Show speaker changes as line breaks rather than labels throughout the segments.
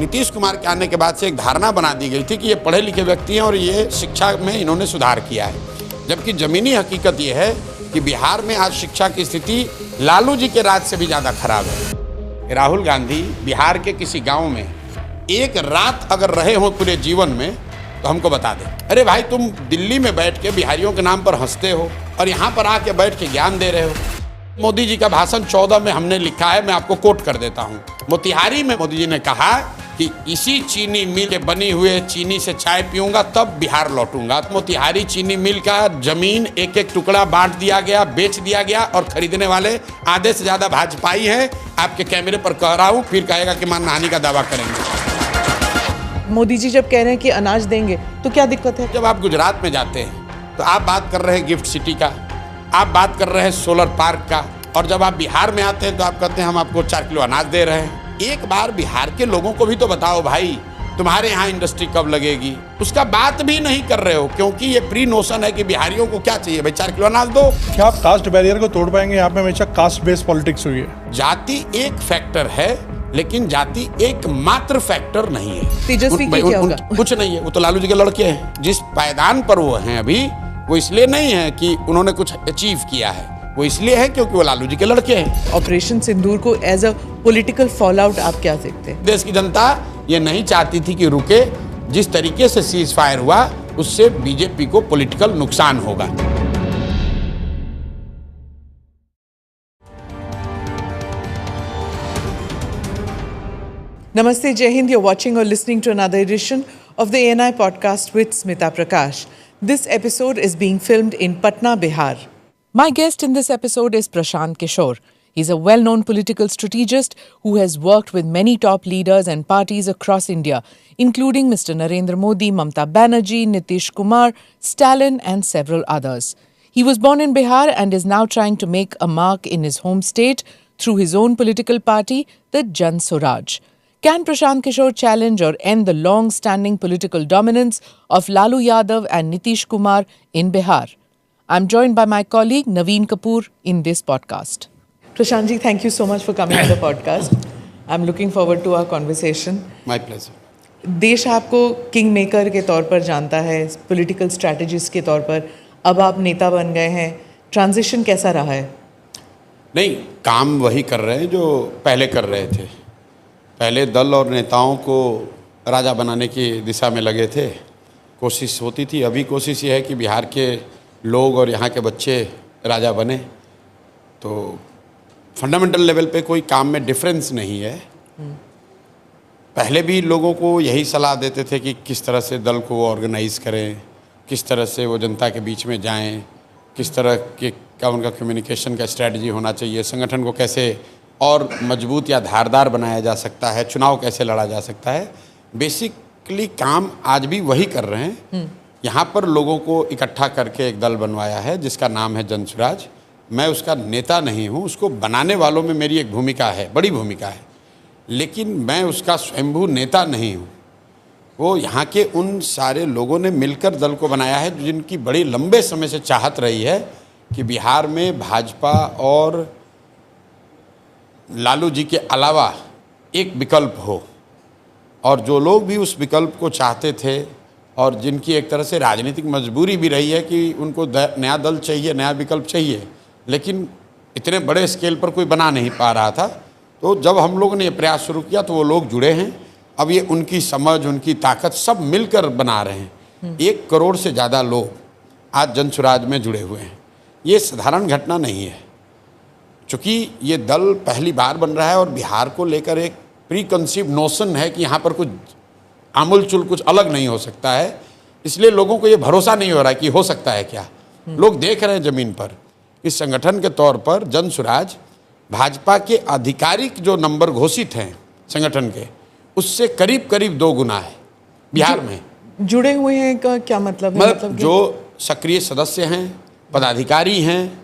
नीतीश कुमार के आने के बाद से एक धारणा बना दी गई थी कि ये पढ़े लिखे व्यक्ति हैं और ये शिक्षा में इन्होंने सुधार किया है, जबकि ज़मीनी हकीकत ये है कि बिहार में आज शिक्षा की स्थिति लालू जी के राज से भी ज़्यादा खराब है। राहुल गांधी बिहार के किसी गांव में एक रात अगर रहे हो पूरे जीवन में तो हमको बता दें। अरे भाई, तुम दिल्ली में बैठ के बिहारियों के नाम पर हंसते हो और यहाँ पर आके बैठ के ज्ञान दे रहे हो। मोदी जी का भाषण 14 में हमने लिखा है, मैं आपको कोट कर देता हूँ। मोतिहारी में मोदी जी ने कहा कि इसी चीनी मिल के बनी हुए चीनी से चाय पीऊंगा तब बिहार लौटूंगा। मोतिहारी चीनी मिल का जमीन एक एक टुकड़ा बांट दिया गया, बेच दिया गया और खरीदने वाले आधे से ज्यादा भाजपाई हैं। आपके कैमरे पर कह रहा हूँ, फिर कहेगा कि मानहानि का दावा करेंगे।
मोदी जी जब कह रहे हैं कि अनाज देंगे तो क्या दिक्कत है?
जब आप गुजरात में जाते हैं तो आप बात कर रहे हैं गिफ्ट सिटी का, आप बात कर रहे हैं सोलर पार्क का, और जब आप बिहार में आते हैं तो आप कहते हैं हम आपको 4 किलो अनाज दे रहे हैं। एक बार बिहार के लोगों को भी तो बताओ भाई, तुम्हारे यहाँ इंडस्ट्री कब लगेगी, उसका बात भी नहीं कर रहे हो, क्योंकि ये प्री नोशन है कि बिहारियों को क्या चाहिए भाई, 4 किलो अनाज दो।
क्या आप कास्ट बैरियर को तोड़ पाएंगे? यहाँ पे हमेशा कास्ट बेस्ड पॉलिटिक्स हुई है।
जाति एक फैक्टर है, लेकिन जाति एक मात्र फैक्टर नहीं है।
तेजस्वी की क्या होगा?
कुछ नहीं है, वो तो लालू जी के लड़के हैं। जिस पायदान पर वो हैं अभी, वो इसलिए नहीं है कि उन्होंने कुछ अचीव किया है, वो इसलिए है क्योंकि वो लालू जी के लड़के हैं।
ऑपरेशन सिंदूर को as a political fallout आप क्या देखते हैं?
देश की जनता ये नहीं चाहती थी कि रुके। जिस तरीके से सीज फायर हुआ उससे बीजेपी को पॉलिटिकल नुकसान होगा।
Namaste, Jai Hind. You're watching or listening to another edition of the ANI podcast with Smita Prakash. This episode is being filmed in Patna, Bihar. My guest in this episode is Prashant Kishore. He's a well-known political strategist who has worked with many top leaders and parties across India, including Mr. Narendra Modi, Mamata Banerjee, Nitish Kumar, Stalin and several others. He was born in Bihar and is now trying to make a mark in his home state through his own political party, the Jan Swaraj. Can Prashant Kishore challenge or end the long-standing political dominance of Lalu Yadav and Nitish Kumar in Bihar? I'm joined by my colleague Naveen Kapoor in this podcast. Prashant ji, thank you so much for coming on the podcast. I'm looking forward to our conversation.
My pleasure.
देश आपको king maker के तौर पर जानता है, political strategist के तौर पर। अब आप नेता बन गए हैं, ट्रांजिशन कैसा रहा है?
नहीं, काम वही कर रहे हैं जो पहले कर रहे थे। पहले दल और नेताओं को राजा बनाने की दिशा में लगे थे, कोशिश होती थी। अभी कोशिश ये है कि बिहार के लोग और यहाँ के बच्चे राजा बने। तो फंडामेंटल लेवल पे कोई काम में डिफरेंस नहीं है। पहले भी लोगों को यही सलाह देते थे कि किस तरह से दल को ऑर्गेनाइज करें, किस तरह से वो जनता के बीच में जाएं, किस तरह के का उनका कम्युनिकेशन का स्ट्रेटजी होना चाहिए, संगठन को कैसे और मजबूत या धारदार बनाया जा सकता है, चुनाव कैसे लड़ा जा सकता है। बेसिकली काम आज भी वही कर रहे हैं। यहाँ पर लोगों को इकट्ठा करके एक दल बनवाया है जिसका नाम है जन स्वराज। मैं उसका नेता नहीं हूँ, उसको बनाने वालों में मेरी एक भूमिका है, बड़ी भूमिका है, लेकिन मैं उसका स्वयंभू नेता नहीं हूँ। वो यहाँ के उन सारे लोगों ने मिलकर दल को बनाया है जिनकी बड़ी लंबे समय से चाहत रही है कि बिहार में भाजपा और लालू जी के अलावा एक विकल्प हो। और जो लोग भी उस विकल्प को चाहते थे और जिनकी एक तरह से राजनीतिक मजबूरी भी रही है कि उनको नया दल चाहिए, नया विकल्प चाहिए, लेकिन इतने बड़े स्केल पर कोई बना नहीं पा रहा था। तो जब हम लोगों ने ये प्रयास शुरू किया तो वो लोग जुड़े हैं। अब ये उनकी समझ, उनकी ताकत सब मिलकर बना रहे हैं। 1 करोड़ से ज़्यादा लोग आज जन स्वराज में जुड़े हुए हैं। ये साधारण घटना नहीं है। चूँकि ये दल पहली बार बन रहा है और बिहार को लेकर एक प्री कंसीव नोशन है कि यहाँ पर कुछ आमूल चूल कुछ अलग नहीं हो सकता है, इसलिए लोगों को ये भरोसा नहीं हो रहा है कि हो सकता है क्या। लोग देख रहे हैं ज़मीन पर इस संगठन के तौर पर जन स्वराज भाजपा के आधिकारिक जो नंबर घोषित हैं संगठन के, उससे करीब करीब 2 गुना है बिहार में।
जुड़े हुए हैं का क्या मतलब है?
मतलब जो सक्रिय सदस्य हैं, पदाधिकारी हैं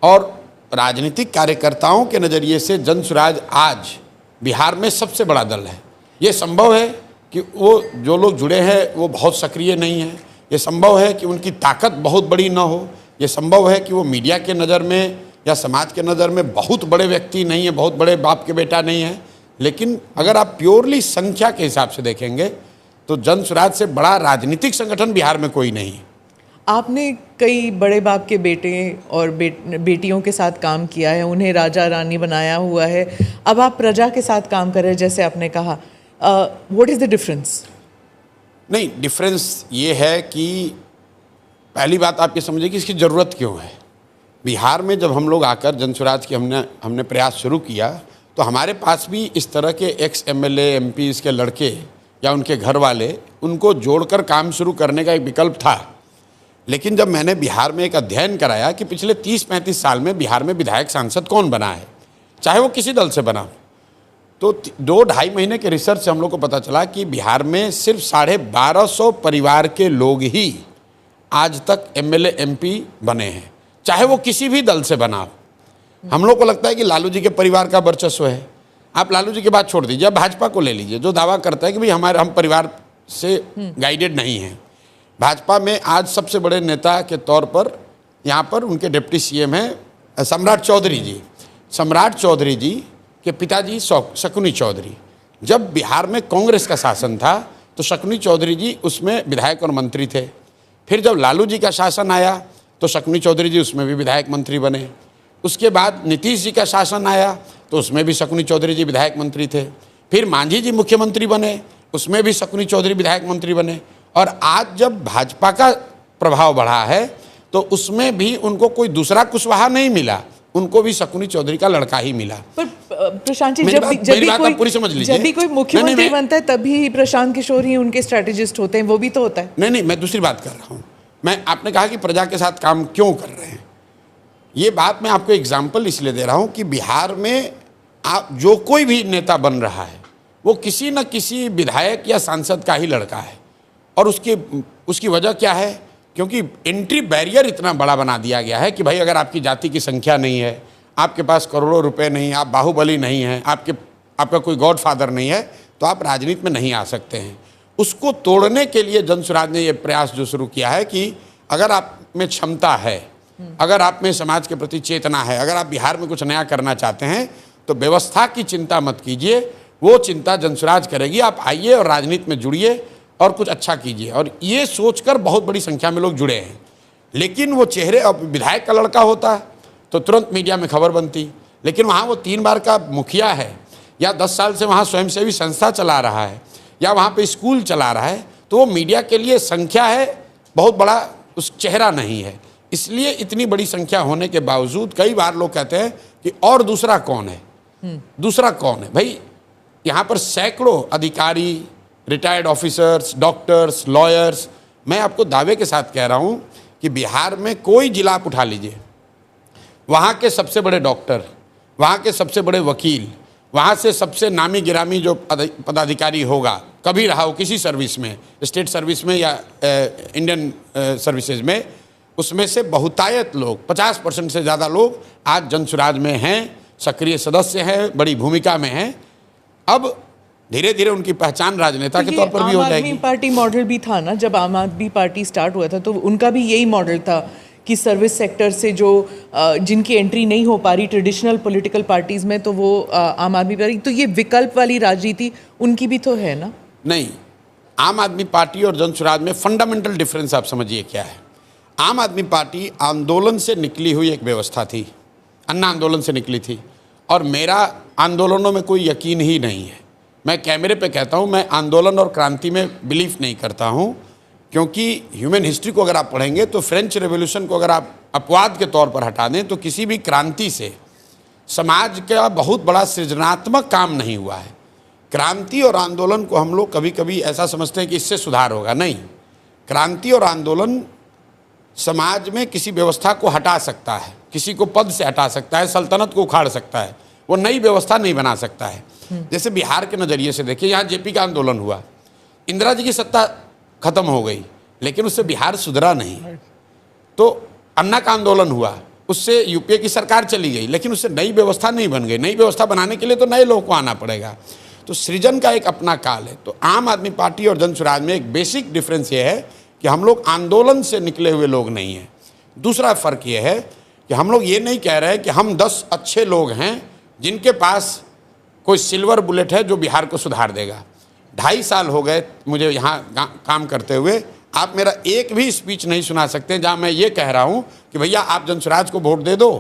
और राजनीतिक कार्यकर्ताओं के नज़रिए से जन स्वराज आज बिहार में सबसे बड़ा दल है। ये संभव है कि वो जो लोग जुड़े हैं वो बहुत सक्रिय नहीं हैं। ये संभव है कि उनकी ताकत बहुत बड़ी ना हो। ये संभव है कि वो मीडिया के नज़र में या समाज के नज़र में बहुत बड़े व्यक्ति नहीं है, बहुत बड़े बाप के बेटा नहीं है। लेकिन अगर आप प्योरली संख्या के हिसाब से देखेंगे तो जन स्वराज से बड़ा राजनीतिक संगठन बिहार में कोई नहीं है।
आपने कई बड़े बाप के बेटे और बेटियों के साथ काम किया है, उन्हें राजा रानी बनाया हुआ है। अब आप प्रजा के साथ काम कर रहे हैं, जैसे आपने कहा। What is the difference?
नहीं, डिफरेंस ये है कि पहली बात आप ये समझिए कि इसकी ज़रूरत क्यों है। बिहार में जब हम लोग आकर जन स्वराज की हमने प्रयास शुरू किया तो हमारे पास भी इस तरह के एक्स एमएलए एमपी के लड़के या उनके घर वाले, उनको जोड़कर काम शुरू करने का एक विकल्प था। लेकिन जब मैंने बिहार में एक अध्ययन कराया कि पिछले 30-35 साल में बिहार में विधायक सांसद कौन बना है, चाहे वो किसी दल से बना, तो 2-2.5 महीने के रिसर्च से हम लोग को पता चला कि बिहार में सिर्फ 1250 परिवार के लोग ही आज तक एमएलए एमपी बने हैं, चाहे वो किसी भी दल से बना हो। हम लोग को लगता है कि लालू जी के परिवार का वर्चस्व है। आप लालू जी की बात छोड़ दीजिए, भाजपा को ले लीजिए, जो दावा करता है कि भाई हम परिवार से गाइडेड नहीं हैं। भाजपा में आज सबसे बड़े नेता के तौर पर यहाँ पर उनके डिप्टी सीएम हैं सम्राट चौधरी जी। सम्राट चौधरी जी के पिताजी शकुनी चौधरी। जब बिहार में कांग्रेस का शासन था तो शकुनी चौधरी जी उसमें विधायक और मंत्री थे। फिर जब लालू जी का शासन आया तो शकुनी चौधरी जी उसमें भी विधायक मंत्री बने। उसके बाद नीतीश जी का शासन आया तो उसमें भी शकुनी चौधरी जी विधायक मंत्री थे। फिर मांझी जी मुख्यमंत्री बने, उसमें भी शकुनी चौधरी विधायक मंत्री बने। और आज जब भाजपा का प्रभाव बढ़ा है तो उसमें भी उनको कोई दूसरा कुशवाहा नहीं मिला, उनको भी शकुनी चौधरी का लड़का ही मिला।
पर प्रशांत जी,
जब
भी कोई मुख्यमंत्री बनता है तभी प्रशांत किशोर ही उनके स्ट्रेटेजिस्ट होते हैं, वो भी तो होता है।
नहीं, मैं दूसरी बात कर रहा हूँ। आपने कहा कि प्रजा के साथ काम क्यों कर रहे हैं, ये बात मैं आपको एग्जाम्पल इसलिए दे रहा हूँ कि बिहार में आप जो कोई भी नेता बन रहा है वो किसी न किसी विधायक या सांसद का ही लड़का है। और उसकी वजह क्या है? क्योंकि एंट्री बैरियर इतना बड़ा बना दिया गया है कि भाई अगर आपकी जाति की संख्या नहीं है, आपके पास करोड़ों रुपए नहीं, आप बाहुबली नहीं हैं, आपका कोई गॉडफादर नहीं है, तो आप राजनीति में नहीं आ सकते हैं। उसको तोड़ने के लिए जन स्वराज ने ये प्रयास जो शुरू किया है कि अगर आप में क्षमता है, अगर आप में समाज के प्रति चेतना है, अगर आप बिहार में कुछ नया करना चाहते हैं तो व्यवस्था की चिंता मत कीजिए, वो चिंता जन स्वराज करेगी। आप आइए और राजनीति में जुड़िए और कुछ अच्छा कीजिए। और ये सोचकर बहुत बड़ी संख्या में लोग जुड़े हैं। लेकिन वो चेहरे, अब विधायक का लड़का होता तो तुरंत मीडिया में खबर बनती, लेकिन वहाँ वो 3 बार का मुखिया है या 10 साल से वहाँ स्वयंसेवी संस्था चला रहा है या वहाँ पे स्कूल चला रहा है, तो वो मीडिया के लिए संख्या है, बहुत बड़ा उस चेहरा नहीं है। इसलिए इतनी बड़ी संख्या होने के बावजूद कई बार लोग कहते हैं कि और दूसरा कौन है, दूसरा कौन है। भाई यहाँ पर सैकड़ों अधिकारी, रिटायर्ड ऑफिसर्स, डॉक्टर्स, लॉयर्स, मैं आपको दावे के साथ कह रहा हूँ कि बिहार में कोई जिला आप उठा लीजिए, वहाँ के सबसे बड़े डॉक्टर, वहाँ के सबसे बड़े वकील, वहाँ से सबसे नामी गिरामी जो पदाधिकारी होगा, कभी रहा हो किसी सर्विस में, स्टेट सर्विस में या इंडियन सर्विसेज में, उसमें से बहुतायत लोग, 50% से ज़्यादा लोग आज जन स्वराज में हैं, सक्रिय सदस्य हैं, बड़ी भूमिका में हैं। अब धीरे धीरे उनकी पहचान राजनेता के तौर पर भी हो जाएगी।
आम आदमी पार्टी मॉडल भी था ना, जब आम आदमी पार्टी स्टार्ट हुआ था तो उनका भी यही मॉडल था कि सर्विस सेक्टर से जो जिनकी एंट्री नहीं हो पा रही ट्रेडिशनल पॉलिटिकल पार्टीज़ में, तो वो आम आदमी पार्टी, तो ये विकल्प वाली राजनीति उनकी भी तो है ना।
नहीं, आम आदमी पार्टी और जन स्वराज में फंडामेंटल डिफरेंस आप समझिए क्या है। आम आदमी पार्टी आंदोलन से निकली हुई एक व्यवस्था थी, अन्ना आंदोलन से निकली थी, और मेरा आंदोलनों में कोई यकीन ही नहीं है। मैं कैमरे पे कहता हूँ, मैं आंदोलन और क्रांति में बिलीफ नहीं करता हूँ, क्योंकि ह्यूमन हिस्ट्री को अगर आप पढ़ेंगे तो फ्रेंच रेवोल्यूशन को अगर आप अपवाद के तौर पर हटा दें तो किसी भी क्रांति से समाज का बहुत बड़ा सृजनात्मक काम नहीं हुआ है। क्रांति और आंदोलन को हम लोग कभी कभी ऐसा समझते हैं कि इससे सुधार होगा, नहीं। क्रांति और आंदोलन समाज में किसी व्यवस्था को हटा सकता है, किसी को पद से हटा सकता है, सल्तनत को उखाड़ सकता है, वो नई व्यवस्था नहीं बना सकता है। जैसे बिहार के नज़रिए से देखिए, यहाँ जेपी का आंदोलन हुआ, इंदिरा जी की सत्ता खत्म हो गई, लेकिन उससे बिहार सुधरा नहीं। तो अन्ना का आंदोलन हुआ, उससे यूपीए की सरकार चली गई, लेकिन उससे नई व्यवस्था नहीं बन गई। नई व्यवस्था बनाने के लिए तो नए लोगों को आना पड़ेगा। तो सृजन का एक अपना काल है। तो आम आदमी पार्टी और जन स्वराज में एक बेसिक डिफरेंस ये है कि हम लोग आंदोलन से निकले हुए लोग नहीं हैं। दूसरा फ़र्क ये है कि हम लोग ये नहीं कह रहे कि हम 10 अच्छे लोग हैं जिनके पास कोई सिल्वर बुलेट है जो बिहार को सुधार देगा। 2.5 साल हो गए मुझे यहाँ काम करते हुए, आप मेरा एक भी स्पीच नहीं सुना सकते जहाँ मैं ये कह रहा हूँ कि भैया आप जनसुराज को वोट दे दो,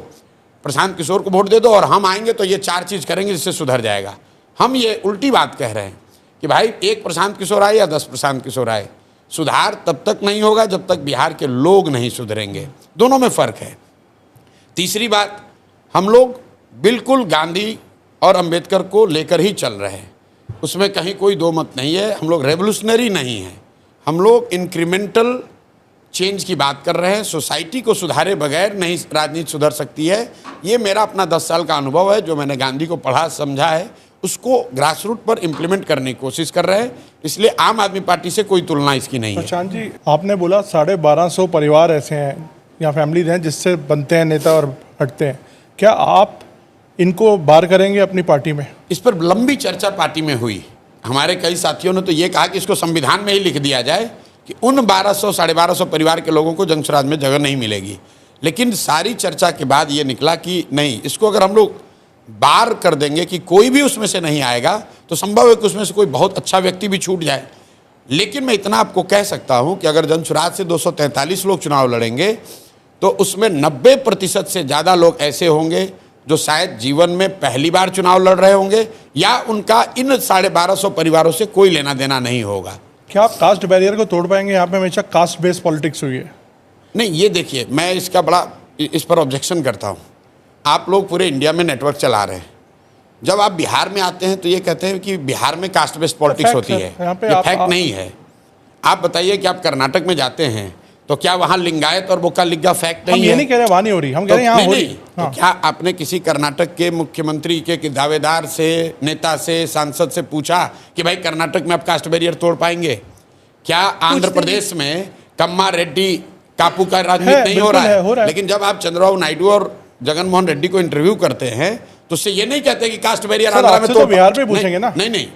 प्रशांत किशोर को वोट दे दो और हम आएंगे तो ये 4 चीज़ करेंगे जिससे सुधर जाएगा। हम ये उल्टी बात कह रहे हैं कि भाई 1 प्रशांत किशोर आए या 10 प्रशांत किशोर आए, सुधार तब तक नहीं होगा जब तक बिहार के लोग नहीं सुधरेंगे। दोनों में फ़र्क है। तीसरी बात, हम लोग बिल्कुल गांधी और अंबेडकर को लेकर ही चल रहे हैं, उसमें कहीं कोई दो मत नहीं है। हम लोग रेवोल्यूशनरी नहीं हैं, हम लोग इंक्रीमेंटल चेंज की बात कर रहे हैं। सोसाइटी को सुधारे बगैर नहीं राजनीति सुधर सकती है। ये मेरा अपना 10 साल का अनुभव है, जो मैंने गांधी को पढ़ा समझा है, उसको ग्रास रूट पर इम्प्लीमेंट करने की कोशिश कर रहे हैं। इसलिए आम आदमी पार्टी से कोई तुलना इसकी नहीं है।
प्रशांत जी, आपने बोला 1250 परिवार ऐसे हैं या फैमिलीज हैं जिससे बनते हैं नेता और हटते हैं, क्या आप इनको बाहर करेंगे अपनी पार्टी में?
इस पर लंबी चर्चा पार्टी में हुई। हमारे कई साथियों ने तो ये कहा कि इसको संविधान में ही लिख दिया जाए कि उन 1200 साढ़े 1200 परिवार के लोगों को जनसुराज में जगह नहीं मिलेगी। लेकिन सारी चर्चा के बाद ये निकला कि नहीं, इसको अगर हम लोग बार कर देंगे कि कोई भी उसमें से नहीं आएगा तो संभव है कि उसमें से कोई बहुत अच्छा व्यक्ति भी छूट जाए। लेकिन मैं इतना आपको कह सकता हूं कि अगर जनसुराज से 243 लोग चुनाव लड़ेंगे तो उसमें 90% से ज़्यादा लोग ऐसे होंगे जो शायद जीवन में पहली बार चुनाव लड़ रहे होंगे या उनका इन 1250 परिवारों से कोई लेना देना नहीं होगा।
क्या आप कास्ट बैरियर को तोड़ पाएंगे? यहाँ पे हमेशा कास्ट बेस्ड पॉलिटिक्स हुई है।
नहीं, ये देखिए, मैं इसका बड़ा इस पर ऑब्जेक्शन करता हूँ। आप लोग पूरे इंडिया में नेटवर्क चला रहे हैं, जब आप बिहार में आते हैं तो ये कहते हैं कि बिहार में कास्ट बेस्ड पॉलिटिक्स होती है। ये फैक्ट नहीं है। आप बताइए कि आप कर्नाटक में जाते हैं तो क्या वहाँ लिंगायत और बोका लिग्गा फैक्ट नहीं है?
हम ये नहीं कह रहे वहाँ नहीं हो रही, हम कह रहे हैं यहाँ हो रही।
तो क्या आपने किसी कर्नाटक के मुख्यमंत्री के दावेदार से, नेता से, सांसद से पूछा कि भाई कर्नाटक में आप कास्ट बैरियर तोड़ पाएंगे? क्या आंध्र प्रदेश में कम्मा रेड्डी कापू का राजनीति नहीं हो रहा है? लेकिन जब आप चंद्रबाबू नायडू और जगन मोहन रेड्डी को इंटरव्यू करते हैं तो उससे ये नहीं कहते कि कास्ट बैरियर आंध्र में
तो बिहार में पूछेंगे ना।
नहीं,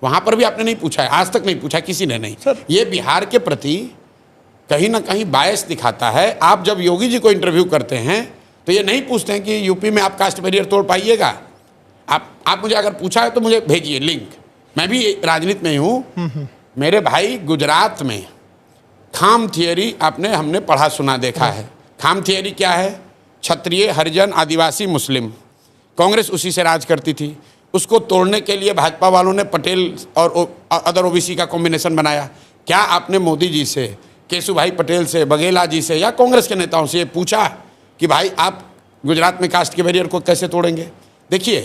वहां पर भी आपने नहीं पूछा है, आज तक नहीं पूछा किसी ने नहीं। ये बिहार के प्रति कहीं ना कहीं बायस दिखाता है। आप जब योगी जी को इंटरव्यू करते हैं तो ये नहीं पूछते हैं कि यूपी में आप कास्ट बैरियर तोड़ पाइएगा। आप मुझे अगर पूछा है तो मुझे भेजिए लिंक, मैं भी राजनीति में ही हूँ। मेरे भाई गुजरात में खाम थियरी हमने पढ़ा सुना देखा है। खाम थियरी क्या है? क्षत्रिय, हरिजन, आदिवासी, मुस्लिम, कांग्रेस उसी से राज करती थी। उसको तोड़ने के लिए भाजपा वालों ने पटेल और अदर ओबीसी का कॉम्बिनेशन बनाया। क्या आपने मोदी जी से, केशुभाई पटेल से, बघेला जी से या कांग्रेस के नेताओं से ये पूछा कि भाई आप गुजरात में कास्ट के बैरियर को कैसे तोड़ेंगे? देखिए,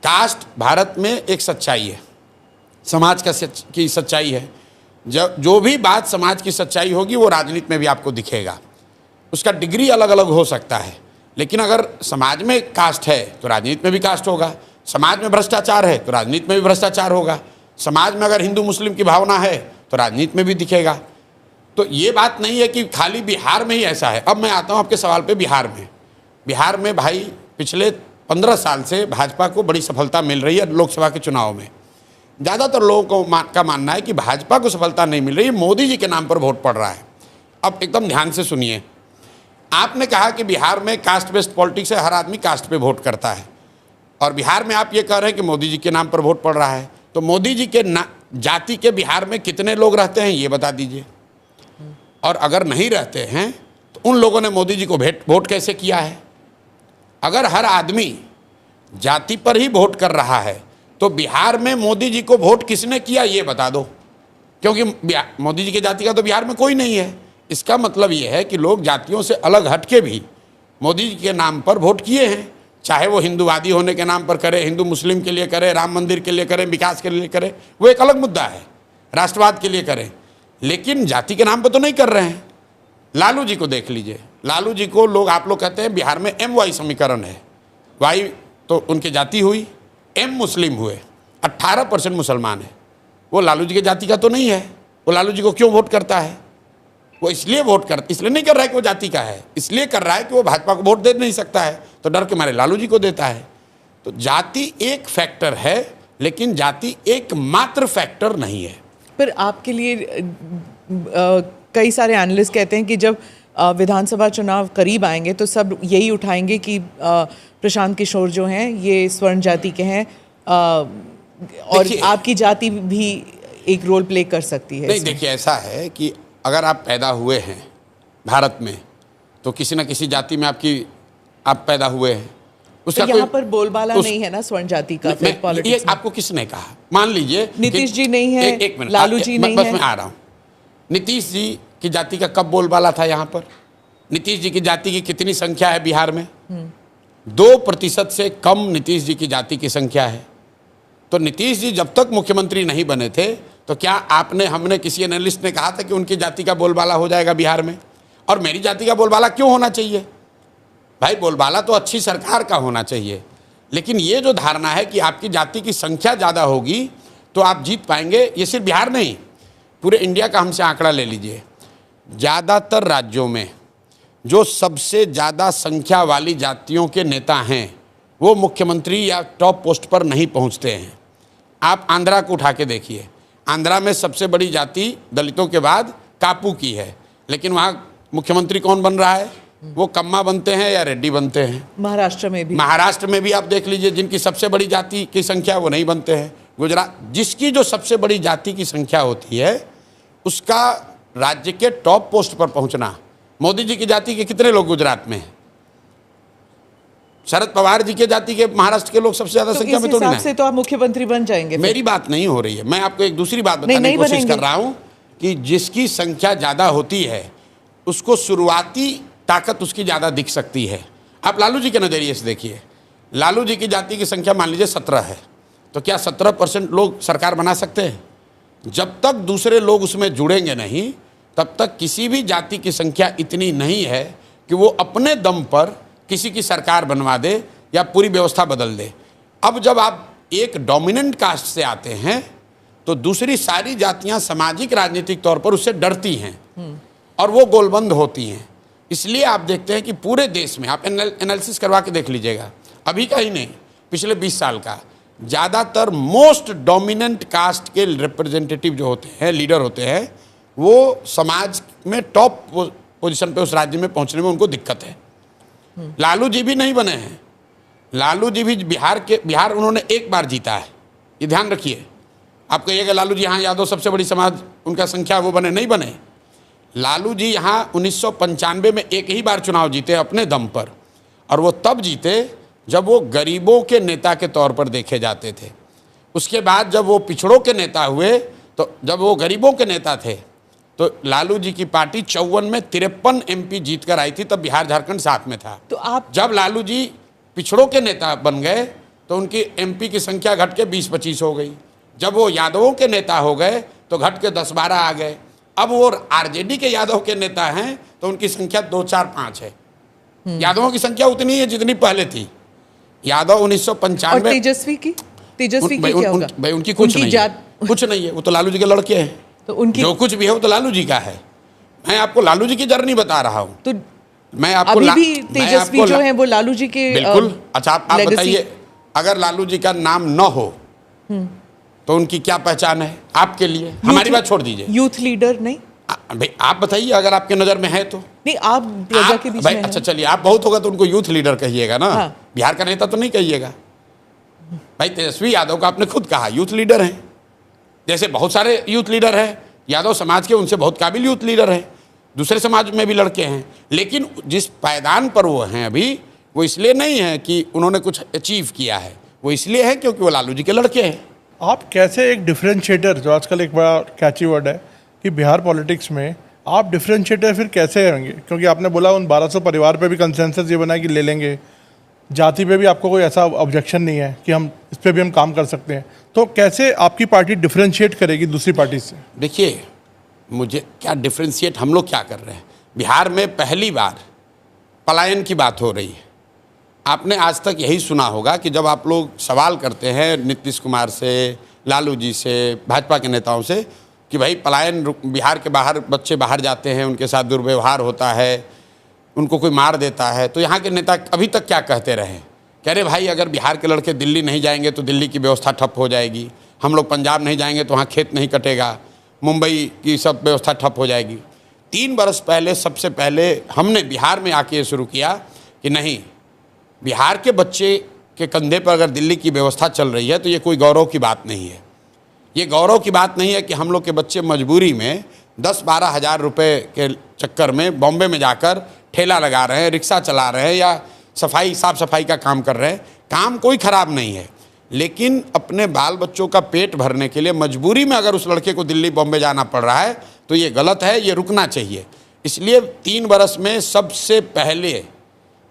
कास्ट भारत में एक सच्चाई है, समाज की सच्चाई है। जो भी बात समाज की सच्चाई होगी वो राजनीति में भी आपको दिखेगा। उसका डिग्री अलग अलग हो सकता है, लेकिन अगर समाज में कास्ट है तो राजनीति में भी कास्ट होगा। समाज में भ्रष्टाचार है तो राजनीति में भी भ्रष्टाचार होगा। समाज में अगर हिंदू मुस्लिम की भावना है तो राजनीति में भी दिखेगा। तो ये बात नहीं है कि खाली बिहार में ही ऐसा है। अब मैं आता हूँ आपके सवाल पे। बिहार में भाई पिछले 15 साल से भाजपा को बड़ी सफलता मिल रही है लोकसभा के चुनाव में। ज़्यादातर लोगों का मानना है कि भाजपा को सफलता नहीं मिल रही, मोदी जी के नाम पर वोट पड़ रहा है। अब एकदम ध्यान से सुनिए, आपने कहा कि बिहार में कास्ट बेस्ड पॉलिटिक्स है, हर आदमी कास्ट पे वोट करता है, और बिहार में आप ये कह रहे हैं कि मोदी जी के नाम पर वोट पड़ रहा है। तो मोदी जी के जाति के बिहार में कितने लोग रहते हैं ये बता दीजिए, और अगर नहीं रहते हैं तो उन लोगों ने मोदी जी को वोट कैसे किया है? अगर हर आदमी जाति पर ही वोट कर रहा है तो बिहार में मोदी जी को वोट किसने किया ये बता दो, क्योंकि मोदी जी के जाति का तो बिहार में कोई नहीं है। इसका मतलब ये है कि लोग जातियों से अलग हट के भी मोदी जी के नाम पर वोट किए हैं, चाहे वो हिंदूवादी होने के नाम पर करे, हिंदू मुस्लिम के लिए करे, राम मंदिर के लिए करे, विकास के लिए करे, वो एक अलग मुद्दा है, राष्ट्रवाद के लिए करें, लेकिन जाति के नाम पर तो नहीं कर रहे हैं। लालू जी को देख लीजिए, लालू जी को आप लोग कहते हैं बिहार में MY समीकरण है, Y तो उनकी जाति हुई, M मुस्लिम हुए, 18% मुसलमान है। वो लालू जी के जाति का तो नहीं है। वो लालू जी को क्यों वोट करता है? वो इसलिए नहीं कर रहा है कि वो जाति का है, इसलिए कर रहा है कि वो भाजपा को वोट दे नहीं सकता है, तो डर के मारे लालू जी को देता है। तो जाति एक फैक्टर है, लेकिन जाति एकमात्र फैक्टर नहीं है।
पर आपके लिए कई सारे एनालिस्ट कहते हैं कि जब विधानसभा चुनाव करीब आएंगे तो सब यही उठाएंगे कि प्रशांत किशोर जो हैं ये स्वर्ण जाति के हैं, और
देखिए-
आपकी जाति भी एक रोल प्ले कर सकती है
नहीं,
इसमें?
देखिए ऐसा है कि अगर आप पैदा हुए हैं भारत में तो किसी न किसी जाति में आप पैदा हुए हैं,
तो
उसका
यहाँ पर बोलबाला
उस-
नहीं है ना स्वर्ण जाति का
मैं-
फिर
ये
पॉलिटिक्स में?
आपको किसने कहा? मान लीजिए
नीतीश
कि-
जी नहीं है,
एक मिनट,
लालू जी नहीं
बस
है।
मैं आ रहा हूँ। नीतीश जी की जाति का कब बोलबाला था यहाँ पर? नीतीश जी की जाति की कितनी संख्या है बिहार में? 2% से कम नीतीश जी की जाति की संख्या है। तो नीतीश जी जब तक मुख्यमंत्री नहीं बने थे तो क्या हमने किसी एनालिस्ट ने कहा था कि उनकी जाति का बोलबाला हो जाएगा बिहार में? और मेरी जाति का बोलबाला क्यों होना चाहिए? भाई बोलबाला तो अच्छी सरकार का होना चाहिए, लेकिन ये जो धारणा है कि आपकी जाति की संख्या ज़्यादा होगी तो आप जीत पाएंगे, ये सिर्फ बिहार नहीं, पूरे इंडिया का हमसे आंकड़ा ले लीजिए। ज़्यादातर राज्यों में जो सबसे ज़्यादा संख्या वाली जातियों के नेता हैं वो मुख्यमंत्री या टॉप पोस्ट पर नहीं पहुंचते हैं। आप आंध्रा को उठा के देखिए, आंध्रा में सबसे बड़ी जाति दलितों के बाद कापू की है, लेकिन वहाँ मुख्यमंत्री कौन बन रहा है? वो कम्मा बनते हैं या रेड्डी बनते हैं।
महाराष्ट्र में भी
आप देख लीजिए, जिनकी सबसे बड़ी जाति की संख्या वो नहीं बनते हैं। गुजरात, जिसकी जो सबसे बड़ी जाति की संख्या होती है उसका राज्य के टॉप पोस्ट पर पहुंचना। मोदी जी की जाति के कितने लोग गुजरात में हैं? शरद पवार जी के जाति के महाराष्ट्र के लोग सबसे ज्यादा
तो
संख्या
इस
में थोड़ी
हिसाब
ना
से
है।
तो आप मुख्यमंत्री बन जाएंगे फिर।
मेरी बात नहीं हो रही है, मैं आपको एक दूसरी बात बताने
नहीं
की कोशिश
बनेंगे।
कर रहा हूं कि जिसकी संख्या ज्यादा होती है उसको शुरुआती ताकत उसकी ज्यादा दिख सकती है। आप लालू जी के नजरिए से देखिए, लालू जी की जाति की संख्या मान लीजिए 17 है, तो क्या 17% लोग सरकार बना सकते हैं? जब तक दूसरे लोग उसमें जुड़ेंगे नहीं तब तक किसी भी जाति की संख्या इतनी नहीं है कि वो अपने दम पर किसी की सरकार बनवा दे या पूरी व्यवस्था बदल दे। अब जब आप एक डोमिनेंट कास्ट से आते हैं तो दूसरी सारी जातियां सामाजिक राजनीतिक तौर पर उससे डरती हैं और वो गोलबंद होती हैं। इसलिए आप देखते हैं कि पूरे देश में आप एनालिसिस करवा के देख लीजिएगा, अभी का ही नहीं, पिछले 20 साल का, ज़्यादातर मोस्ट डोमिनेंट कास्ट के रिप्रेजेंटेटिव जो होते हैं, लीडर होते हैं, वो समाज में टॉप पोजीशन पे उस राज्य में पहुंचने में उनको दिक्कत है। लालू जी भी नहीं बने हैं, लालू जी भी बिहार उन्होंने एक बार जीता है, ये ध्यान रखिए। आप कहिएगा लालू जी यहाँ यादव सबसे बड़ी समाज उनका संख्या वो बने, नहीं बने। लालू जी यहाँ 1995 में एक ही बार चुनाव जीते अपने दम पर, और वो तब जीते जब वो गरीबों के नेता के तौर पर देखे जाते थे। उसके बाद जब वो पिछड़ों के नेता हुए, तो जब वो गरीबों के नेता थे तो लालू जी की पार्टी 54 में 53 MP जीत कर आई थी, तब बिहार झारखंड साथ में था।
तो आप
जब लालू जी पिछड़ों के नेता बन गए तो उनकी MP की संख्या घट के 20-25 हो गई। जब वो यादवों के नेता हो गए तो घट के 10-12 आ गए। अब वो RJD के यादव के नेता हैं तो उनकी संख्या 2-4-5 है। यादवों की संख्या उतनी है जितनी पहले थी। यादव
और
1995
तेजस्वी की क्या होगा?
भाई उनकी कुछ नहीं है, कुछ नहीं है, वो तो लालू जी के लड़के हैं।
तो उनकी
जो कुछ भी है वो तो लालू जी का है। मैं आपको लालू जी की जर्नी बता रहा हूँ।
तो
मैं आपको
अभी भी तेजस्वी जो है वो लालू जी के
बिल्कुल। अच्छा आप
legacy-
बताइए, अगर लालू जी का नाम न हो तो उनकी क्या पहचान है आपके लिए? हमारी बात छोड़ दीजिए,
यूथ लीडर नहीं
भाई आप बताइए अगर आपके नजर में है तो।
नहीं, आप प्रजा के बीच
भाई
में
अच्छा
हैं।
चलिए, आप बहुत होगा तो उनको यूथ लीडर कहिएगा ना।
हाँ।
बिहार का नेता तो नहीं कहिएगा। भाई तेजस्वी यादव का आपने खुद कहा यूथ लीडर हैं, जैसे बहुत सारे यूथ लीडर हैं यादव समाज के, उनसे बहुत काबिल यूथ लीडर हैं, दूसरे समाज में भी लड़के हैं। लेकिन जिस पायदान पर वो हैं अभी, वो इसलिए नहीं है कि उन्होंने कुछ अचीव किया है, वो इसलिए है क्योंकि वो लालू जी के लड़के हैं।
आप कैसे एक डिफरेंशिएटर, जो आजकल एक बड़ा कैची वर्ड है कि बिहार पॉलिटिक्स में, आप डिफरेंशिएटर फिर कैसे होंगे? क्योंकि आपने बोला उन 1200 परिवार पे भी कंसेंसस ये बना कि ले लेंगे, जाति पे भी आपको कोई ऐसा ऑब्जेक्शन नहीं है कि हम इस पे भी हम काम कर सकते हैं, तो कैसे आपकी पार्टी डिफरेंशिएट करेगी दूसरी पार्टी से?
देखिए, मुझे क्या डिफ्रेंशिएट, हम लोग क्या कर रहे हैं? बिहार में पहली बार पलायन की बात हो रही है। आपने आज तक यही सुना होगा कि जब आप लोग सवाल करते हैं नीतीश कुमार से, लालू जी से, भाजपा के नेताओं से कि भाई पलायन, बिहार के बाहर बच्चे बाहर जाते हैं, उनके साथ दुर्व्यवहार होता है, उनको कोई मार देता है, तो यहाँ के नेता अभी तक क्या कहते रहे? कह रहे भाई अगर बिहार के लड़के दिल्ली नहीं जाएंगे तो दिल्ली की व्यवस्था ठप हो जाएगी, हम लोग पंजाब नहीं जाएंगे तो वहाँ खेत नहीं कटेगा, मुंबई की सब व्यवस्था ठप हो जाएगी। 3 बरस पहले सबसे पहले हमने बिहार में आके ये शुरू किया कि नहीं, बिहार के बच्चे के कंधे पर अगर दिल्ली की व्यवस्था चल रही है तो ये कोई गौरव की बात नहीं है। ये गौरव की बात नहीं है कि हम लोग के बच्चे मजबूरी में 10-12 हज़ार रुपये के चक्कर में बॉम्बे में जाकर ठेला लगा रहे हैं, रिक्शा चला रहे हैं या साफ़ सफाई का काम कर रहे हैं। काम कोई ख़राब नहीं है, लेकिन अपने बाल बच्चों का पेट भरने के लिए मजबूरी में अगर उस लड़के को दिल्ली बॉम्बे जाना पड़ रहा है तो ये गलत है, ये रुकना चाहिए। इसलिए 3 बरस में सबसे पहले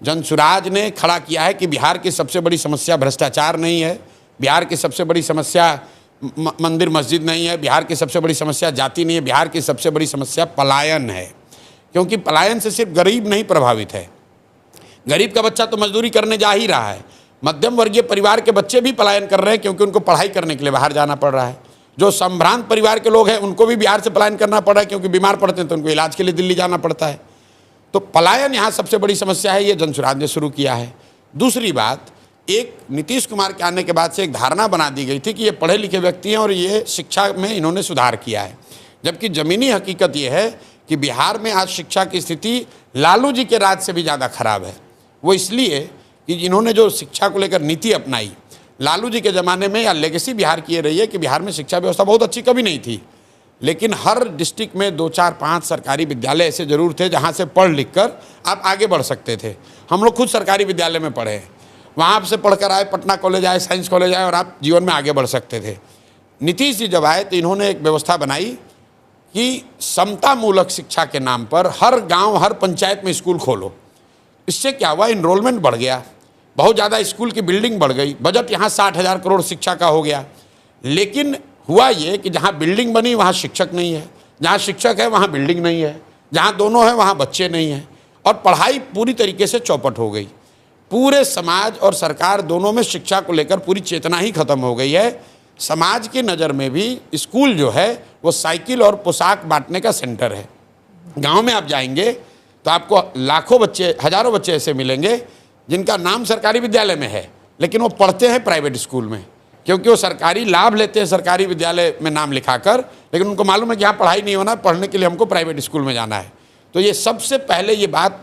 जनसुराज ने खड़ा किया है कि बिहार की सबसे बड़ी समस्या भ्रष्टाचार नहीं है, बिहार की सबसे बड़ी समस्या मंदिर मस्जिद नहीं है, बिहार की सबसे बड़ी समस्या जाति नहीं है, बिहार की सबसे बड़ी समस्या पलायन है। क्योंकि पलायन से सिर्फ गरीब नहीं प्रभावित है, गरीब का बच्चा तो मजदूरी करने जा ही रहा है, मध्यम वर्गीय परिवार के बच्चे भी पलायन कर रहे हैं क्योंकि उनको पढ़ाई करने के लिए बाहर जाना पड़ रहा है। जो संभ्रांत परिवार के लोग हैं उनको भी बिहार से पलायन करना पड़ रहा है क्योंकि बीमार पड़ते हैं तो उनको इलाज के लिए दिल्ली जाना पड़ता है। तो पलायन यहाँ सबसे बड़ी समस्या है, ये जनसुराज ने शुरू किया है। दूसरी बात, एक नीतीश कुमार के आने के बाद से एक धारणा बना दी गई थी कि ये पढ़े लिखे व्यक्ति हैं और ये शिक्षा में इन्होंने सुधार किया है, जबकि ज़मीनी हकीकत ये है कि बिहार में आज शिक्षा की स्थिति लालू जी के राज से भी ज़्यादा खराब है। वो इसलिए कि इन्होंने जो शिक्षा को लेकर नीति अपनाई, लालू जी के ज़माने में या लेगेसी बिहार की ये रही है कि बिहार में शिक्षा व्यवस्था बहुत अच्छी कभी नहीं थी, लेकिन हर डिस्ट्रिक्ट में 2-4-5 सरकारी विद्यालय ऐसे ज़रूर थे जहाँ से पढ़ लिख कर आप आगे बढ़ सकते थे। हम लोग खुद सरकारी विद्यालय में पढ़े हैं, वहाँ से पढ़कर आए, पटना कॉलेज आए, साइंस कॉलेज आए और आप जीवन में आगे बढ़ सकते थे। नीतीश जी जब आए तो इन्होंने एक व्यवस्था बनाई कि समतामूलक शिक्षा के नाम पर हर गांव हर पंचायत में स्कूल खोलो। इससे क्या हुआ, इनरोलमेंट बढ़ गया, बहुत ज़्यादा स्कूल की बिल्डिंग बढ़ गई, बजट यहाँ 60,000 करोड़ शिक्षा का हो गया। लेकिन हुआ ये कि जहाँ बिल्डिंग बनी वहाँ शिक्षक नहीं है, जहाँ शिक्षक है वहाँ बिल्डिंग नहीं है, जहाँ दोनों है वहाँ बच्चे नहीं हैं और पढ़ाई पूरी तरीके से चौपट हो गई। पूरे समाज और सरकार दोनों में शिक्षा को लेकर पूरी चेतना ही खत्म हो गई है। समाज की नज़र में भी स्कूल जो है वो साइकिल और पोशाक बांटने का सेंटर है। गांव में आप जाएंगे तो आपको लाखों बच्चे, हज़ारों बच्चे ऐसे मिलेंगे जिनका नाम सरकारी विद्यालय में है लेकिन वो पढ़ते हैं प्राइवेट स्कूल में, क्योंकि वो सरकारी लाभ लेते हैं सरकारी विद्यालय में नाम लिखाकर, लेकिन उनको मालूम है कि यहाँ पढ़ाई नहीं होना, पढ़ने के लिए हमको प्राइवेट स्कूल में जाना है। तो ये सबसे पहले ये बात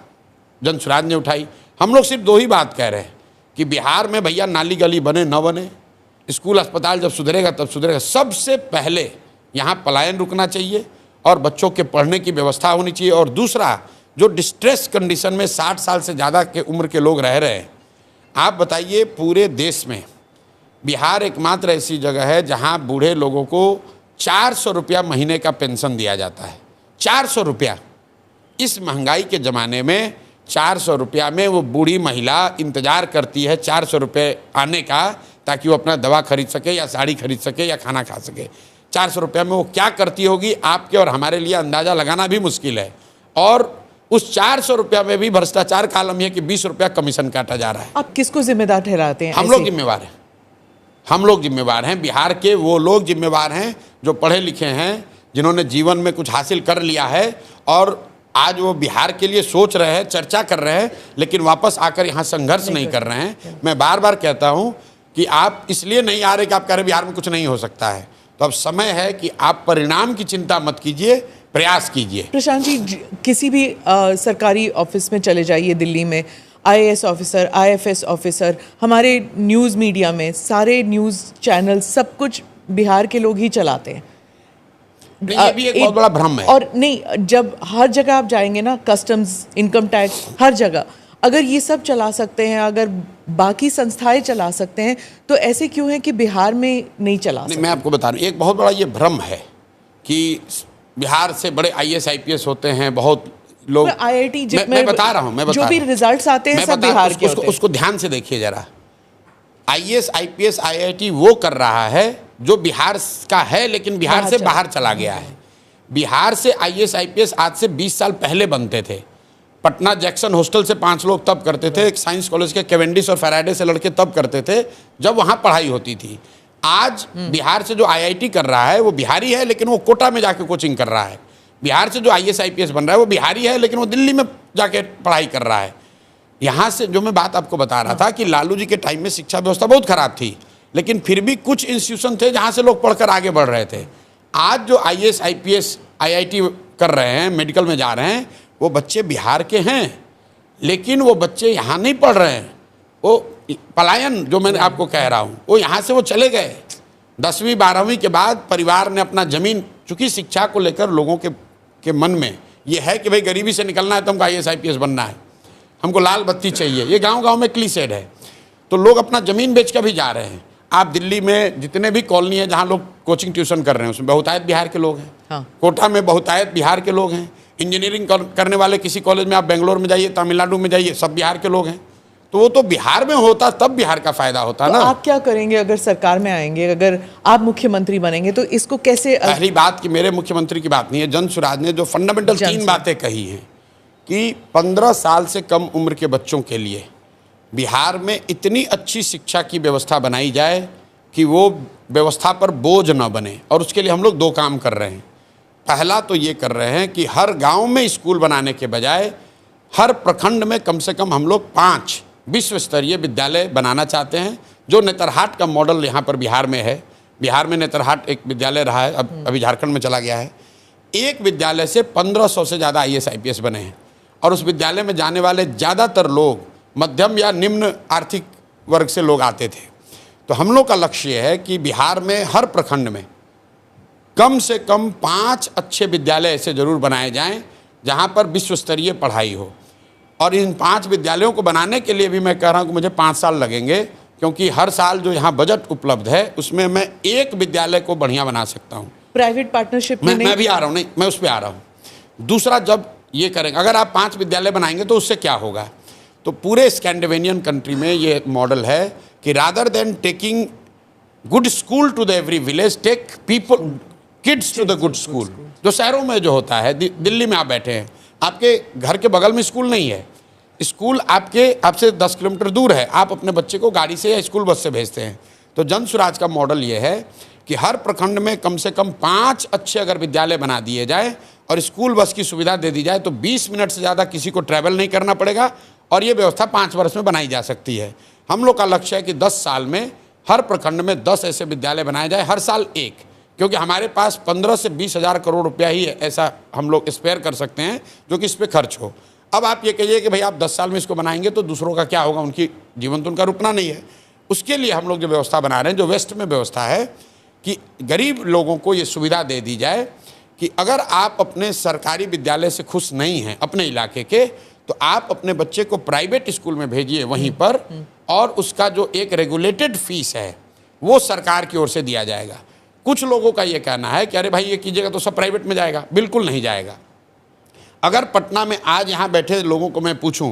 जनसुराज ने उठाई। हम लोग सिर्फ 2 ही बात कह रहे हैं कि बिहार में भैया नाली गली बने न बने, स्कूल अस्पताल जब सुधरेगा तब सुधरेगा। सबसे पहले यहाँ पलायन रुकना चाहिए और बच्चों के पढ़ने की व्यवस्था होनी चाहिए। और दूसरा, जो डिस्ट्रेस कंडीशन में 60 साल से ज़्यादा के उम्र के लोग रह रहे हैं, आप बताइए पूरे देश में बिहार एकमात्र ऐसी जगह है जहाँ बूढ़े लोगों को 400 रुपया महीने का पेंशन दिया जाता है। 400 रुपया। इस महंगाई के ज़माने में 400 रुपया में वो बूढ़ी महिला इंतज़ार करती है 400 रुपये आने का, ताकि वो अपना दवा खरीद सके या साड़ी खरीद सके या खाना खा सके। 400 रुपया में वो क्या करती होगी, आपके और हमारे लिए अंदाज़ा लगाना भी मुश्किल है। और उस 400 रुपया में भी भ्रष्टाचार का आलम है कि 20 रुपया कमीशन काटा जा रहा है।
आप किसको जिम्मेदार ठहराते हैं?
हम लोग जिम्मेवार हैं, हम लोग जिम्मेवार हैं। बिहार के वो लोग जिम्मेवार हैं जो पढ़े लिखे हैं, जिन्होंने जीवन में कुछ हासिल कर लिया है और आज वो बिहार के लिए सोच रहे हैं, चर्चा कर रहे हैं, लेकिन वापस आकर यहाँ संघर्ष नहीं कर रहे हैं। मैं बार बार कहता हूँ कि आप इसलिए नहीं आ रहे कि आप कह रहे बिहार में कुछ नहीं हो सकता है। तो अब समय है कि आप परिणाम की चिंता मत कीजिए, प्रयास कीजिए।
प्रशांत जी, किसी भी सरकारी ऑफिस में चले जाइए दिल्ली में, IAS ऑफिसर, IFS ऑफिसर, हमारे न्यूज़ मीडिया में सारे न्यूज़ चैनल सब कुछ बिहार के लोग ही चलाते हैं।
ये भी एक बहुत बड़ा भ्रम है।
और नहीं, जब हर जगह आप जाएंगे ना, कस्टम्स, इनकम टैक्स, हर जगह अगर ये सब चला सकते हैं, अगर बाकी संस्थाएं चला सकते हैं, तो ऐसे क्यों है कि बिहार में नहीं चला सकते?
मैं आपको बता रहा हूँ, एक बहुत बड़ा ये भ्रम है कि बिहार से बड़े IAS IPS होते हैं बहुत लोग।
IIT
मैं बता रहा हूँ,
जो भी रिजल्ट्स आते हैं सब बिहार के होते हैं।
उसको ध्यान से देखिए जरा। IAS IPS IIT वो कर रहा है जो बिहार का है लेकिन बिहार से बाहर चला गया है। बिहार से IAS IPS आज से 20 साल पहले बनते थे। पटना जैक्सन हॉस्टल से 5 लोग तब करते थे, एक साइंस कॉलेज के कैवेंडिश और फैराडे से लड़के तब करते थे जब वहाँ पढ़ाई होती थी। आज बिहार से जो IIT कर रहा है वो बिहारी है, लेकिन वो कोटा में जाके कोचिंग कर रहा है। बिहार से जो IAS IPS बन रहा है वो बिहारी है, लेकिन वो दिल्ली में जाके पढ़ाई कर रहा है। यहाँ से जो मैं बात आपको बता रहा था कि लालू जी के टाइम में शिक्षा व्यवस्था बहुत खराब थी, लेकिन फिर भी कुछ इंस्टीट्यूशन थे जहाँ से लोग पढ़कर आगे बढ़ रहे थे। आज जो IAS IPS IIT कर रहे हैं, मेडिकल में जा रहे हैं, वो बच्चे बिहार के हैं, लेकिन वो बच्चे यहाँ नहीं पढ़ रहे हैं, वो पलायन जो मैंने आपको कह रहा हूँ, वो यहाँ से वो चले गए। 10वीं 12वीं के बाद परिवार ने अपना ज़मीन, चूँकि शिक्षा को लेकर लोगों के मन में ये है कि भाई गरीबी से निकलना है तो हमको IAS IPS बनना है, हमको लाल बत्ती चाहिए, ये गांव-गांव में क्लीसेड है। तो लोग अपना ज़मीन बेच कर भी जा रहे हैं। आप दिल्ली में जितने भी कॉलोनी है जहाँ लोग कोचिंग ट्यूशन कर रहे हैं, उसमें बहुतायत बिहार के लोग हैं।
हाँ।
कोटा में बहुतायत बिहार के लोग हैं। इंजीनियरिंग करने वाले किसी कॉलेज में आप बेंगलोर में जाइए, तमिलनाडु में जाइए, सब बिहार के लोग हैं। तो वो तो बिहार में होता तब बिहार का फायदा होता
तो
ना।
आप क्या करेंगे अगर सरकार में आएंगे, अगर आप मुख्यमंत्री बनेंगे तो इसको कैसे?
पहली बात कि मेरे मुख्यमंत्री की बात नहीं है, जन स्वराज ने जो फंडामेंटल 3 बातें कही हैं कि 15 साल से कम उम्र के बच्चों के लिए बिहार में इतनी अच्छी शिक्षा की व्यवस्था बनाई जाए कि वो व्यवस्था पर बोझ न बने, और उसके लिए हम लोग 2 काम कर रहे हैं। पहला तो ये कर रहे हैं कि हर गांव में स्कूल बनाने के बजाय हर प्रखंड में कम से कम हम लोग 5 विश्व स्तरीय विद्यालय बनाना चाहते हैं, जो नेतरहाट का मॉडल यहाँ पर बिहार में है। बिहार में नेतरहाट एक विद्यालय रहा है, अभी झारखंड में चला गया है। एक विद्यालय से 1500 से ज़्यादा IAS IPS बने हैं, और उस विद्यालय में जाने वाले ज़्यादातर लोग मध्यम या निम्न आर्थिक वर्ग से लोग आते थे। तो हम लोग का लक्ष्य है कि बिहार में हर प्रखंड में कम से कम 5 अच्छे विद्यालय ऐसे जरूर बनाए जाएं जहां पर विश्व स्तरीय पढ़ाई हो। और इन 5 विद्यालयों को बनाने के लिए भी मैं कह रहा हूं कि मुझे 5 साल लगेंगे, क्योंकि हर साल जो यहाँ बजट उपलब्ध है उसमें मैं एक विद्यालय को बढ़िया बना सकता हूँ।
प्राइवेट पार्टनरशिप में
मैं भी आ रहा हूँ, नहीं मैं उस पर आ रहा हूँ। दूसरा, जब ये करेंगे, अगर आप 5 विद्यालय बनाएंगे तो उससे क्या होगा, तो पूरे स्कैंडिनेवियन कंट्री में ये मॉडल है कि rather than taking good school to the every village, take people kids to the good school. जो शहरों में जो होता है, दिल्ली में आप बैठे हैं, आपके घर के बगल में स्कूल नहीं है, स्कूल आपसे 10 किलोमीटर दूर है, आप अपने बच्चे को गाड़ी से या स्कूल बस से भेजते हैं। तो जन स्वराज का मॉडल ये है कि हर प्रखंड में कम से कम 5 अच्छे अगर विद्यालय बना दिए जाए और स्कूल बस की सुविधा दे दी जाए तो 20 मिनट से ज़्यादा किसी को ट्रैवल नहीं करना पड़ेगा, और ये व्यवस्था 5 वर्ष में बनाई जा सकती है। हम लोग का लक्ष्य है कि 10 साल में हर प्रखंड में 10 ऐसे विद्यालय बनाए जाए, हर साल एक, क्योंकि हमारे पास 15 से 20 हज़ार करोड़ रुपया ही ऐसा हम लोग स्पेयर कर सकते हैं जो कि इस पर खर्च हो। अब आप ये कहिए कि भाई आप 10 साल में इसको बनाएंगे तो दूसरों का क्या होगा, उनकी जीवन तो उनका रुकना नहीं है। उसके लिए हम लोग जो व्यवस्था बना रहे हैं, जो वेस्ट में व्यवस्था है कि गरीब लोगों को ये सुविधा दे दी जाए कि अगर आप अपने सरकारी विद्यालय से खुश नहीं हैं अपने इलाके के, तो आप अपने बच्चे को प्राइवेट स्कूल में भेजिए वहीं पर, और उसका जो एक रेगुलेटेड फीस है वो सरकार की ओर से दिया जाएगा। कुछ लोगों का ये कहना है कि अरे भाई ये कीजिएगा तो सब प्राइवेट में जाएगा। बिल्कुल नहीं जाएगा। अगर पटना में आज यहाँ बैठे लोगों को मैं पूछूं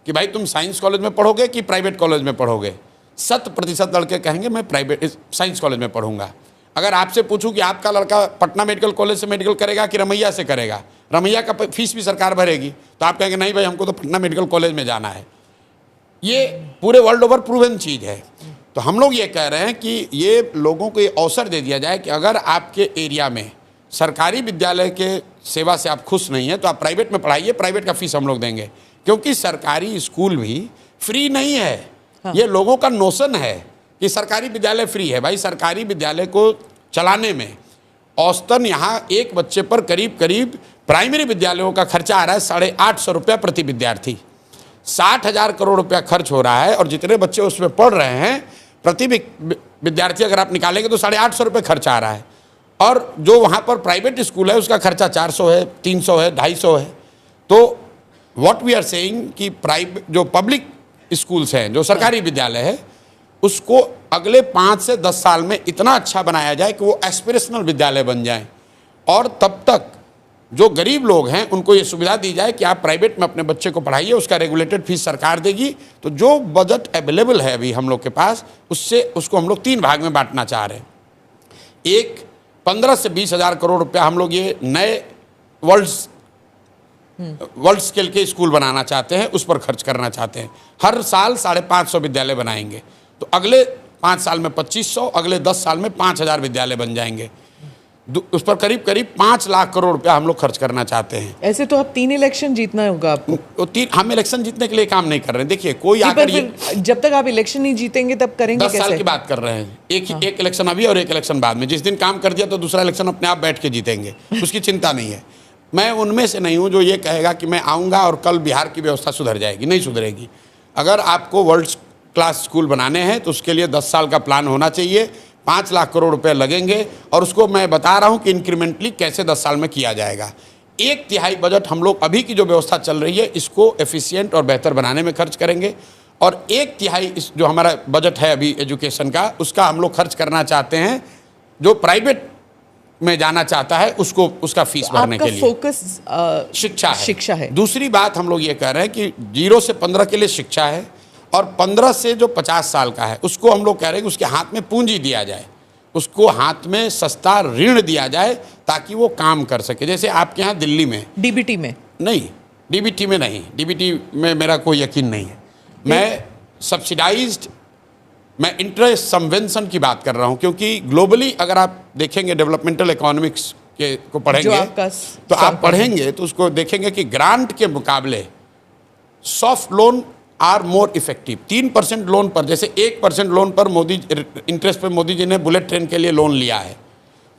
कि भाई तुम साइंस कॉलेज में पढ़ोगे कि प्राइवेट कॉलेज में पढ़ोगे, 100% लड़के कहेंगे मैं प्राइवेट साइंस कॉलेज में पढ़ूंगा। अगर आपसे पूछूं कि आपका लड़का पटना मेडिकल कॉलेज से मेडिकल करेगा कि रमैया से करेगा, रमैया का फीस भी सरकार भरेगी, तो आप कहेंगे नहीं भाई हमको तो पटना मेडिकल कॉलेज में जाना है। ये पूरे वर्ल्ड ओवर प्रूवन चीज़ है। तो हम लोग ये कह रहे हैं कि ये लोगों को ये अवसर दे दिया जाए कि अगर आपके एरिया में सरकारी विद्यालय के सेवा से आप खुश नहीं हैं तो आप प्राइवेट में पढ़ाइए, प्राइवेट का फीस हम लोग देंगे, क्योंकि सरकारी स्कूल भी फ्री नहीं है। हाँ। ये लोगों का नोशन है कि सरकारी विद्यालय फ्री है। भाई सरकारी विद्यालय को चलाने में औसतन यहाँ एक बच्चे पर करीब करीब प्राइमरी विद्यालयों का खर्चा आ रहा है 850 रुपया प्रति विद्यार्थी। 60,000 करोड़ रुपया खर्च हो रहा है, और जितने बच्चे उसमें पढ़ रहे हैं प्रति विद्यार्थी अगर आप निकालेंगे तो 850 रुपये खर्चा आ रहा है। और जो वहाँ पर प्राइवेट स्कूल है उसका खर्चा 400 है, 300 है, 250 है। तो व्हाट वी आर सेइंग कि जो पब्लिक स्कूल्स हैं, जो सरकारी विद्यालय है, उसको अगले 5 से 10 साल में इतना अच्छा बनाया जाए कि वो एस्पिरेशनल विद्यालय बन जाएं, और तब तक जो गरीब लोग हैं उनको ये सुविधा दी जाए कि आप प्राइवेट में अपने बच्चे को पढ़ाइए, उसका रेगुलेटेड फीस सरकार देगी। तो जो बजट अवेलेबल है अभी हम लोग के पास, उससे उसको हम लोग 3 भाग में बांटना चाह रहे हैं। एक 15 से 20 हज़ार करोड़ रुपया हम लोग ये नए वर्ल्ड स्केल के स्कूल बनाना चाहते हैं, उस पर खर्च करना चाहते हैं। हर साल 550 विद्यालय बनाएंगे, तो अगले 5 साल में 2500, अगले 10 साल में 5000 विद्यालय बन जाएंगे। उस पर करीब करीब 5 लाख करोड़ रुपया हम लोग खर्च करना चाहते हैं।
ऐसे तो आप 3 इलेक्शन जीतना होगा आपको।
हम इलेक्शन जीतने के लिए काम नहीं कर रहे हैं। देखिए कोई आकर
जब तक आप इलेक्शन नहीं जीतेंगे तब करेंगे
10 साल की बात कर रहे हैं। एक इलेक्शन अभी और एक इलेक्शन बाद में। जिस दिन काम कर दिया तो दूसरा इलेक्शन अपने आप बैठ के जीतेंगे, उसकी चिंता नहीं है। मैं उनमें से नहीं हूँ जो ये कहेगा कि मैं आऊँगा और कल बिहार की व्यवस्था सुधर जाएगी। नहीं सुधरेगी। अगर आपको वर्ल्ड क्लास स्कूल बनाने हैं तो उसके लिए 10 साल का प्लान होना चाहिए, 5 लाख करोड़ रुपए लगेंगे और उसको मैं बता रहा हूं कि इंक्रीमेंटली कैसे 10 साल में किया जाएगा। 1/3 बजट हम लोग अभी की जो व्यवस्था चल रही है इसको एफिशिएंट और बेहतर बनाने में खर्च करेंगे और 1/3 इस जो हमारा बजट है अभी एजुकेशन का उसका हम लोग खर्च करना चाहते हैं जो प्राइवेट में जाना चाहता है उसको उसका फीस भरने के लिए।
फोकस
शिक्षा है।
है।
दूसरी बात हम लोग ये कह रहे हैं कि 0 से 15 के लिए शिक्षा है और 15 से जो 50 साल का है उसको हम लोग कह रहे हैं कि उसके हाथ में पूंजी दिया जाए, उसको हाथ में सस्ता ऋण दिया जाए ताकि वो काम कर सके। जैसे आपके यहाँ दिल्ली में
डीबीटी में
नहीं, डीबीटी में नहीं, डीबीटी में मेरा कोई यकीन नहीं है। मैं सब्सिडाइज्ड, मैं इंटरेस्ट सबवेंशन की बात कर रहा हूं क्योंकि ग्लोबली अगर आप देखेंगे डेवलपमेंटल इकोनॉमिक्स के को पढ़ेंगे तो आप पढ़ेंगे तो उसको देखेंगे कि ग्रांट के मुकाबले soft loan are more effective. 3% loan पर, जैसे 1% लोन पर मोदी इंटरेस्ट पर मोदी जी ने बुलेट ट्रेन के लिए लोन लिया है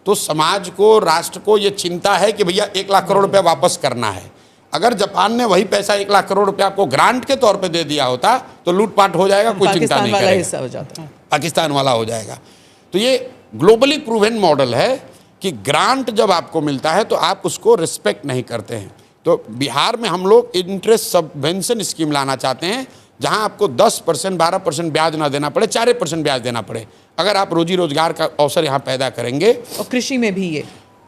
तो समाज को, राष्ट्र को ये चिंता है कि भैया 1 लाख करोड़ रुपया वापस करना है। अगर जापान ने वही पैसा 1 लाख करोड़ रुपया आपको ग्रांट के तौर पे दे दिया होता तो लूटपाट हो जाएगा, कोई चिंता नहीं करेगा,
हिस्सा हो जाता है,
पाकिस्तान वाला हो जाएगा। तो ये ग्लोबली प्रूवन मॉडल है कि ग्रांट जब आपको मिलता है तो आप उसको रिस्पेक्ट नहीं करते हैं। तो बिहार में हम लोग इंटरेस्ट सबवेंशन स्कीम लाना चाहते हैं जहां आपको 10%, 12% ब्याज ना देना पड़े, 4% ब्याज देना पड़े अगर आप रोजी रोजगार का अवसर यहाँ पैदा करेंगे।
और कृषि में भी ये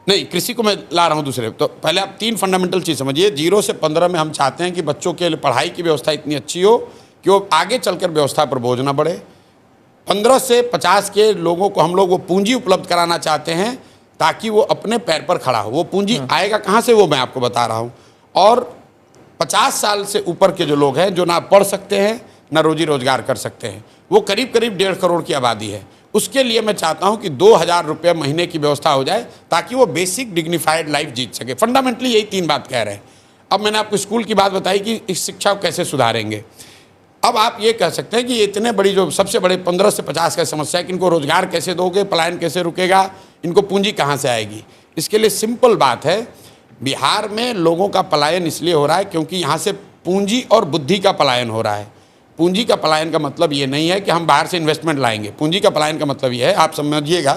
नहीं, कृषि को मैं ला रहा हूँ दूसरे। तो पहले आप 3 फंडामेंटल चीज़ समझिए। 0 से 15 में हम चाहते हैं कि बच्चों के लिए पढ़ाई की व्यवस्था इतनी अच्छी हो कि वो आगे चलकर व्यवस्था पर बोझ ना बढ़े। 15 से 50 के लोगों को हम लोग वो पूंजी उपलब्ध कराना चाहते हैं ताकि वो अपने पैर पर खड़ा हो। वो पूंजी आएगा कहाँ से वो मैं आपको बता रहा हूँ। और 50 साल से ऊपर के जो लोग हैं जो ना पढ़ सकते हैं ना रोजी रोजगार कर सकते हैं, वो करीब करीब 1.5 करोड़ की आबादी है। उसके लिए मैं चाहता हूं कि 2,000 रुपये महीने की व्यवस्था हो जाए ताकि वो बेसिक डिग्निफाइड लाइफ जीत सके। फंडामेंटली यही 3 बात कह रहे हैं। अब मैंने आपको स्कूल की बात बताई कि इस शिक्षा को कैसे सुधारेंगे। अब आप ये कह सकते हैं कि ये इतने बड़ी जो सबसे बड़े 15 से 50 का समस्या है कि इनको रोजगार कैसे दोगे, पलायन कैसे रुकेगा, इनको पूंजी कहाँ से आएगी। इसके लिए सिंपल बात है, बिहार में लोगों का पलायन इसलिए हो रहा है क्योंकि यहाँ से पूंजी और बुद्धि का पलायन हो रहा है। पूंजी का पलायन का मतलब ये नहीं है कि हम बाहर से इन्वेस्टमेंट लाएंगे। पूंजी का पलायन का मतलब ये है, आप समझिएगा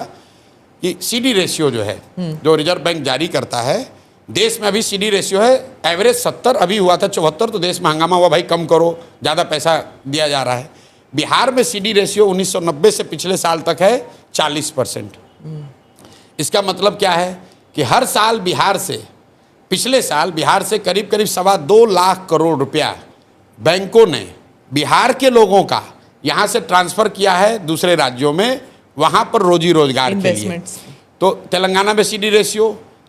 कि सीडी रेशियो जो है जो रिजर्व बैंक जारी करता है, देश में अभी सीडी रेशियो है एवरेज 70, अभी हुआ था 74, तो देश में हंगामा हुआ भाई कम करो, ज़्यादा पैसा दिया जा रहा है। बिहार में सीडी रेशियो 1990 से पिछले साल तक है 40%। इसका मतलब क्या है कि हर साल बिहार से, पिछले साल बिहार से करीब करीब 2.25 लाख करोड़ रुपया बैंकों ने बिहार के लोगों का यहाँ से ट्रांसफ़र किया है दूसरे राज्यों में, वहाँ पर रोजी रोजगार के लिए। तो तेलंगाना में सीडी रेशियो,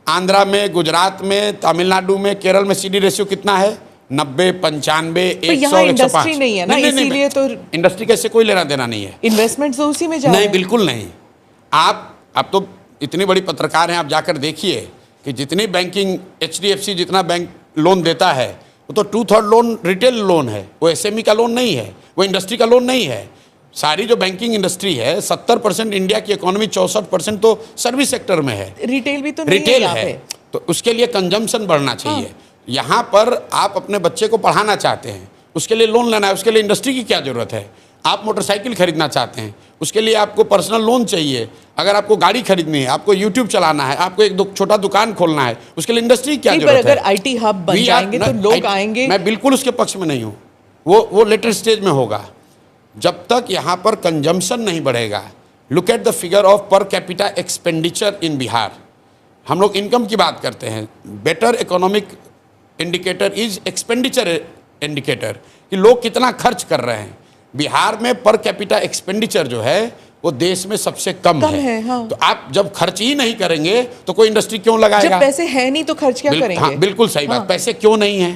आंध्रा में, गुजरात में, तमिलनाडु में, केरल में सीडी रेशियो कितना है? 90, 95, 100, 105।
नहीं है ना, इसीलिए तो
इंडस्ट्री कैसे कोई लेना देना नहीं है।
इन्वेस्टमेंट तो उसी में जा रहा है।
नहीं, बिल्कुल नहीं। आप तो इतनी बड़ी पत्रकार हैं, आप जाकर देखिए कि जितनी बैंकिंग, HDFC जितना बैंक लोन देता है वो तो 2/3 लोन रिटेल लोन है, वो SME का लोन नहीं है, वो इंडस्ट्री का लोन नहीं है। सारी जो बैंकिंग इंडस्ट्री है 70% इंडिया की इकोनॉमी, 64% तो सर्विस सेक्टर में है।
रिटेल भी तो नहीं
रिटेल
है,
तो उसके लिए कंजम्पशन बढ़ना चाहिए। यहाँ पर आप अपने बच्चे को पढ़ाना चाहते हैं, उसके लिए लोन लेना है, उसके लिए इंडस्ट्री की क्या ज़रूरत है। आप मोटरसाइकिल खरीदना चाहते हैं, उसके लिए आपको पर्सनल लोन चाहिए। अगर आपको गाड़ी खरीदनी है, आपको यूट्यूब चलाना है, आपको एक छोटा दुकान खोलना है, उसके लिए इंडस्ट्री की क्या जरूरत है।
अगर IT हब बन जाएंगे तो लोग आएंगे।
मैं बिल्कुल उसके पक्ष में नहीं हूँ, वो लेटर स्टेज में होगा। जब तक यहाँ पर कंजम्पशन नहीं बढ़ेगा, look at the figure of per capita expenditure in Bihar. हम लोग इनकम की बात करते हैं, better economic indicator is expenditure indicator, कि लोग कितना खर्च कर रहे हैं। बिहार में पर कैपिटा एक्सपेंडिचर जो है वो देश में सबसे कम है। हाँ। तो आप जब खर्च ही नहीं करेंगे तो कोई इंडस्ट्री क्यों लगाएगा?
जब पैसे है नहीं तो खर्च क्या करेंगे?
हाँ, बिल्कुल सही बात। पैसे क्यों नहीं है?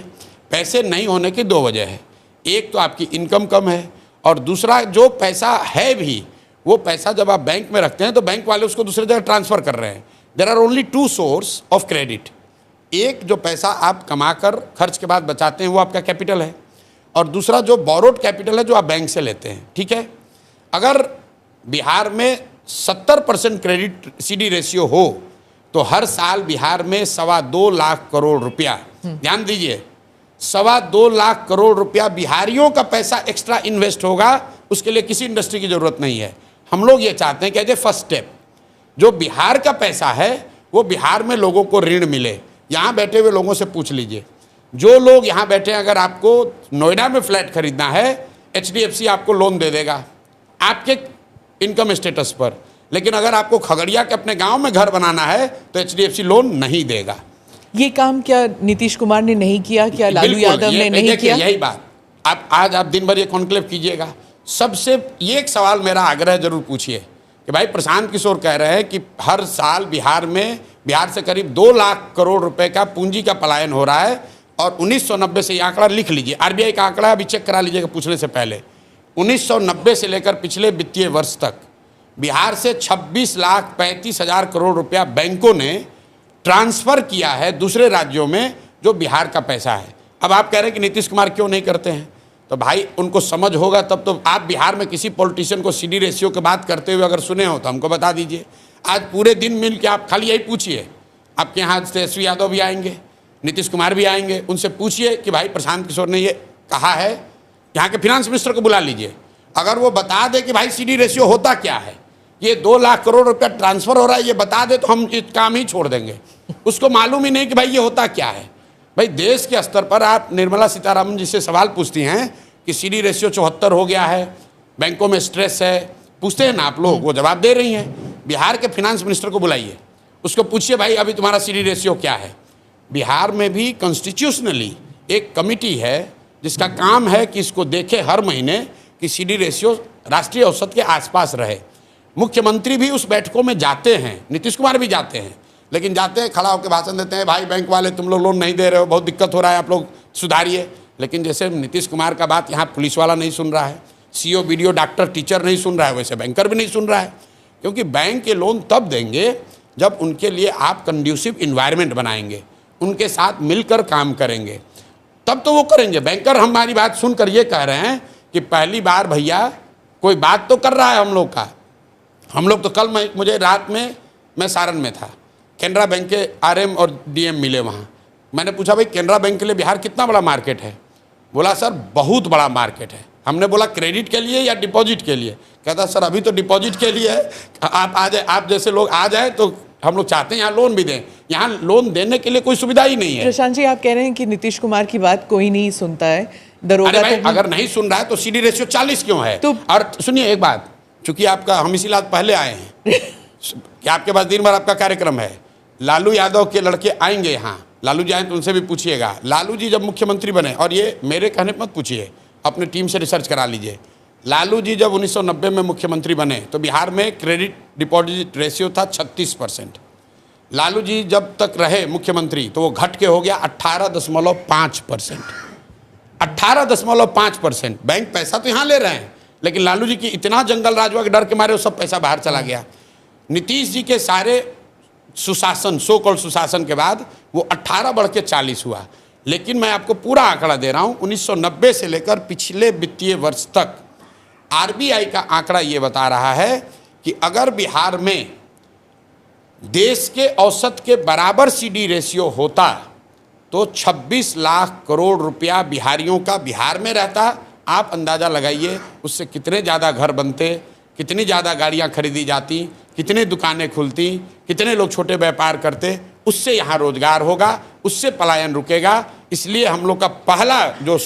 पैसे नहीं होने की 2 वजह है। एक तो आपकी इनकम कम है, और दूसरा जो पैसा है भी, वो पैसा जब आप बैंक में रखते हैं तो बैंक वाले उसको दूसरी जगह ट्रांसफर कर रहे हैं। There are only 2 source of credit. एक जो पैसा आप कमाकर खर्च के बाद बचाते हैं वो आपका कैपिटल है, और दूसरा जो बोरोड कैपिटल है जो आप बैंक से लेते हैं। ठीक है, अगर बिहार में 70% क्रेडिट सीडी रेशियो हो तो हर साल बिहार में 2.25 लाख करोड़ रुपया, ध्यान दीजिए, 2.25 लाख करोड़ रुपया बिहारियों का पैसा एक्स्ट्रा इन्वेस्ट होगा उसके लिए किसी इंडस्ट्री की ज़रूरत नहीं है। हम लोग ये चाहते हैं कि एज ए फर्स्ट स्टेप जो बिहार का पैसा है वो बिहार में लोगों को ऋण मिले। यहाँ बैठे हुए लोगों से पूछ लीजिए, जो लोग यहाँ बैठे हैं, अगर आपको नोएडा में फ्लैट खरीदना है HDFC आपको लोन दे देगा आपके इनकम स्टेटस पर, लेकिन अगर आपको खगड़िया के अपने गांव में घर बनाना है तो HDFC लोन नहीं देगा।
ये काम क्या नीतीश कुमार ने नहीं किया, क्या लालू
बिल्कुल,
यादव ने नहीं किया?
यही बात आज आप दिन भर ये कॉन्क्लेव कीजिएगा। सबसे ये एक सवाल मेरा आग्रह जरूर पूछिए कि भाई प्रशांत किशोर कह रहे हैं कि हर साल बिहार से करीब 2 लाख करोड़ रुपए का पूंजी का पलायन हो रहा है, और 1990 से ये आंकड़ा लिख लीजिए, RBI का आंकड़ा अभी चेक करा लीजिएगा पूछने से पहले। 1990 से लेकर पिछले वित्तीय वर्ष तक बिहार से 26,35,000 करोड़ रुपया बैंकों ने ट्रांसफ़र किया है दूसरे राज्यों में, जो बिहार का पैसा है। अब आप कह रहे हैं कि नीतीश कुमार क्यों नहीं करते हैं, तो भाई उनको समझ होगा तब तो। आप बिहार में किसी पॉलिटिशियन को CD रेशियो की बात करते हुए अगर सुने हो तो हमको बता दीजिए। आज पूरे दिन मिल के आप खाली यही पूछिए, आपके यहाँ तेजस्वी यादव भी आएंगे, नीतीश कुमार भी आएंगे, उनसे पूछिए कि भाई प्रशांत किशोर ने ये कहा है, यहाँ के फिनांस मिनिस्टर को बुला लीजिए, अगर वो बता दे कि भाई CD रेशियो होता क्या है, ये 2 लाख करोड़ रुपया ट्रांसफ़र हो रहा है, ये बता दे तो हम ये काम ही छोड़ देंगे। उसको मालूम ही नहीं कि भाई ये होता क्या है। भाई देश के स्तर पर आप निर्मला सीतारामन जी से सवाल पूछती हैं कि CD रेशियो 74 हो गया है, बैंकों में स्ट्रेस है, पूछते हैं ना आप लोग, वो जवाब दे रही हैं। बिहार के फिनांस मिनिस्टर को बुलाइए, उसको पूछिए भाई अभी तुम्हारा CD रेशियो क्या है। बिहार में भी कॉन्स्टिट्यूशनली एक कमिटी है जिसका काम है कि इसको देखे हर महीने कि CD रेशियो राष्ट्रीय औसत के आसपास रहे। मुख्यमंत्री भी उस बैठकों में जाते हैं, नीतीश कुमार भी जाते हैं, लेकिन जाते हैं खड़ा होकर भाषण देते हैं, भाई बैंक वाले तुम लोग लोन नहीं दे रहे हो, बहुत दिक्कत हो रहा है, आप लोग सुधारिए। लेकिन जैसे नीतीश कुमार का बात यहाँ पुलिस वाला नहीं सुन रहा है, CO BDO डॉक्टर टीचर नहीं सुन रहा है, वैसे बैंकर भी नहीं सुन रहा है। क्योंकि बैंक के लोन तब देंगे जब उनके लिए आप कंड्यूसिव इन्वायरमेंट बनाएंगे, उनके साथ मिलकर काम करेंगे, तब तो वो करेंगे। बैंकर हमारी बात सुनकर ये कह रहे हैं कि पहली बार भैया कोई बात तो कर रहा है हम लोग का। हम लोग तो कल मुझे रात में मैं सारण में था, कैनरा बैंक के RM और DM मिले वहाँ। मैंने पूछा भाई कैनरा बैंक के लिए बिहार कितना बड़ा मार्केट है? बोला सर बहुत बड़ा मार्केट है। हमने बोला क्रेडिट के लिए या डिपॉजिट के लिए? कहता सर अभी तो डिपॉजिट के लिए है, आप आ जाए, आप जैसे लोग आ जाए तो हम लोग चाहते हैं यहाँ लोन भी दें। यहाँ लोन देने के लिए कोई सुविधा ही नहीं है।
प्रशांत जी, आप कह रहे हैं कि नीतीश कुमार की बात कोई नहीं सुनता है, दरोगा
अरे भाई
तो
अगर नहीं सुन रहा है तो CD रेशियो 40 क्यों है? और सुनिए एक बात, चूंकि आपका हम इसी लात पहले आए हैं कि आपके पास दिन भर आपका कार्यक्रम है, लालू यादव के लड़के आएंगे यहाँ, लालू जी आए तो उनसे भी पूछिएगा। लालू जी जब मुख्यमंत्री बने, और ये मेरे कहने पर मत पूछिए, अपनी टीम से रिसर्च करा लीजिए, लालू जी जब 1990 में मुख्यमंत्री बने तो बिहार में क्रेडिट डिपॉजिट रेशियो था 36%। लालू जी जब तक रहे मुख्यमंत्री तो वो घट के हो गया 18.5%। 18.5%। बैंक पैसा तो यहाँ ले रहे हैं, लेकिन लालू जी की इतना जंगल राज हुआ कि डर के मारे वो सब पैसा बाहर चला गया। नीतीश जी के सारे सुशासन, सो कॉल्ड सुशासन के बाद वो 18 बढ़ के 40 हुआ। लेकिन मैं आपको पूरा आंकड़ा दे रहा हूँ, 1990 से लेकर पिछले वित्तीय वर्ष तक RBI का आंकड़ा ये बता रहा है कि अगर बिहार में देश के औसत के बराबर CD रेशियो होता तो 26 लाख करोड़ रुपया बिहारियों का बिहार में रहता। आप अंदाज़ा लगाइए उससे कितने ज़्यादा घर बनते, कितनी ज़्यादा गाड़ियाँ खरीदी जाती, कितनी दुकानें खुलती, कितने लोग छोटे व्यापार करते। उससे यहाँ रोजगार होगा, उससे पलायन रुकेगा। इसलिए हम लोग का पहला जो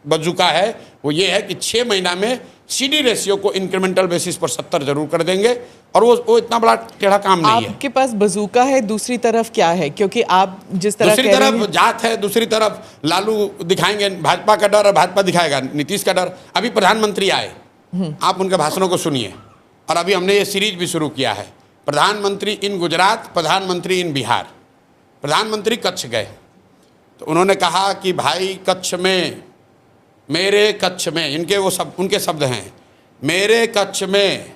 बजुका है वो ये है कि 6 महीना में CD रेशियो को इंक्रीमेंटल बेसिस पर 70 जरूर कर देंगे, और वो इतना बड़ा टेढ़ा काम नहीं है।
आपके पास बजूका है, दूसरी तरफ क्या है? क्योंकि आप जिस तरह
दूसरी तरफ जात है, दूसरी तरफ लालू दिखाएंगे भाजपा का डर, और भाजपा दिखाएगा नीतीश का डर। अभी प्रधानमंत्री आए, आप उनके भाषणों को सुनिए, और अभी हमने ये सीरीज भी शुरू किया है, प्रधानमंत्री इन गुजरात, प्रधानमंत्री इन बिहार। प्रधानमंत्री कच्छ गए तो उन्होंने कहा कि भाई कच्छ में, मेरे कच्छ में, उनके शब्द हैं, मेरे कच्छ में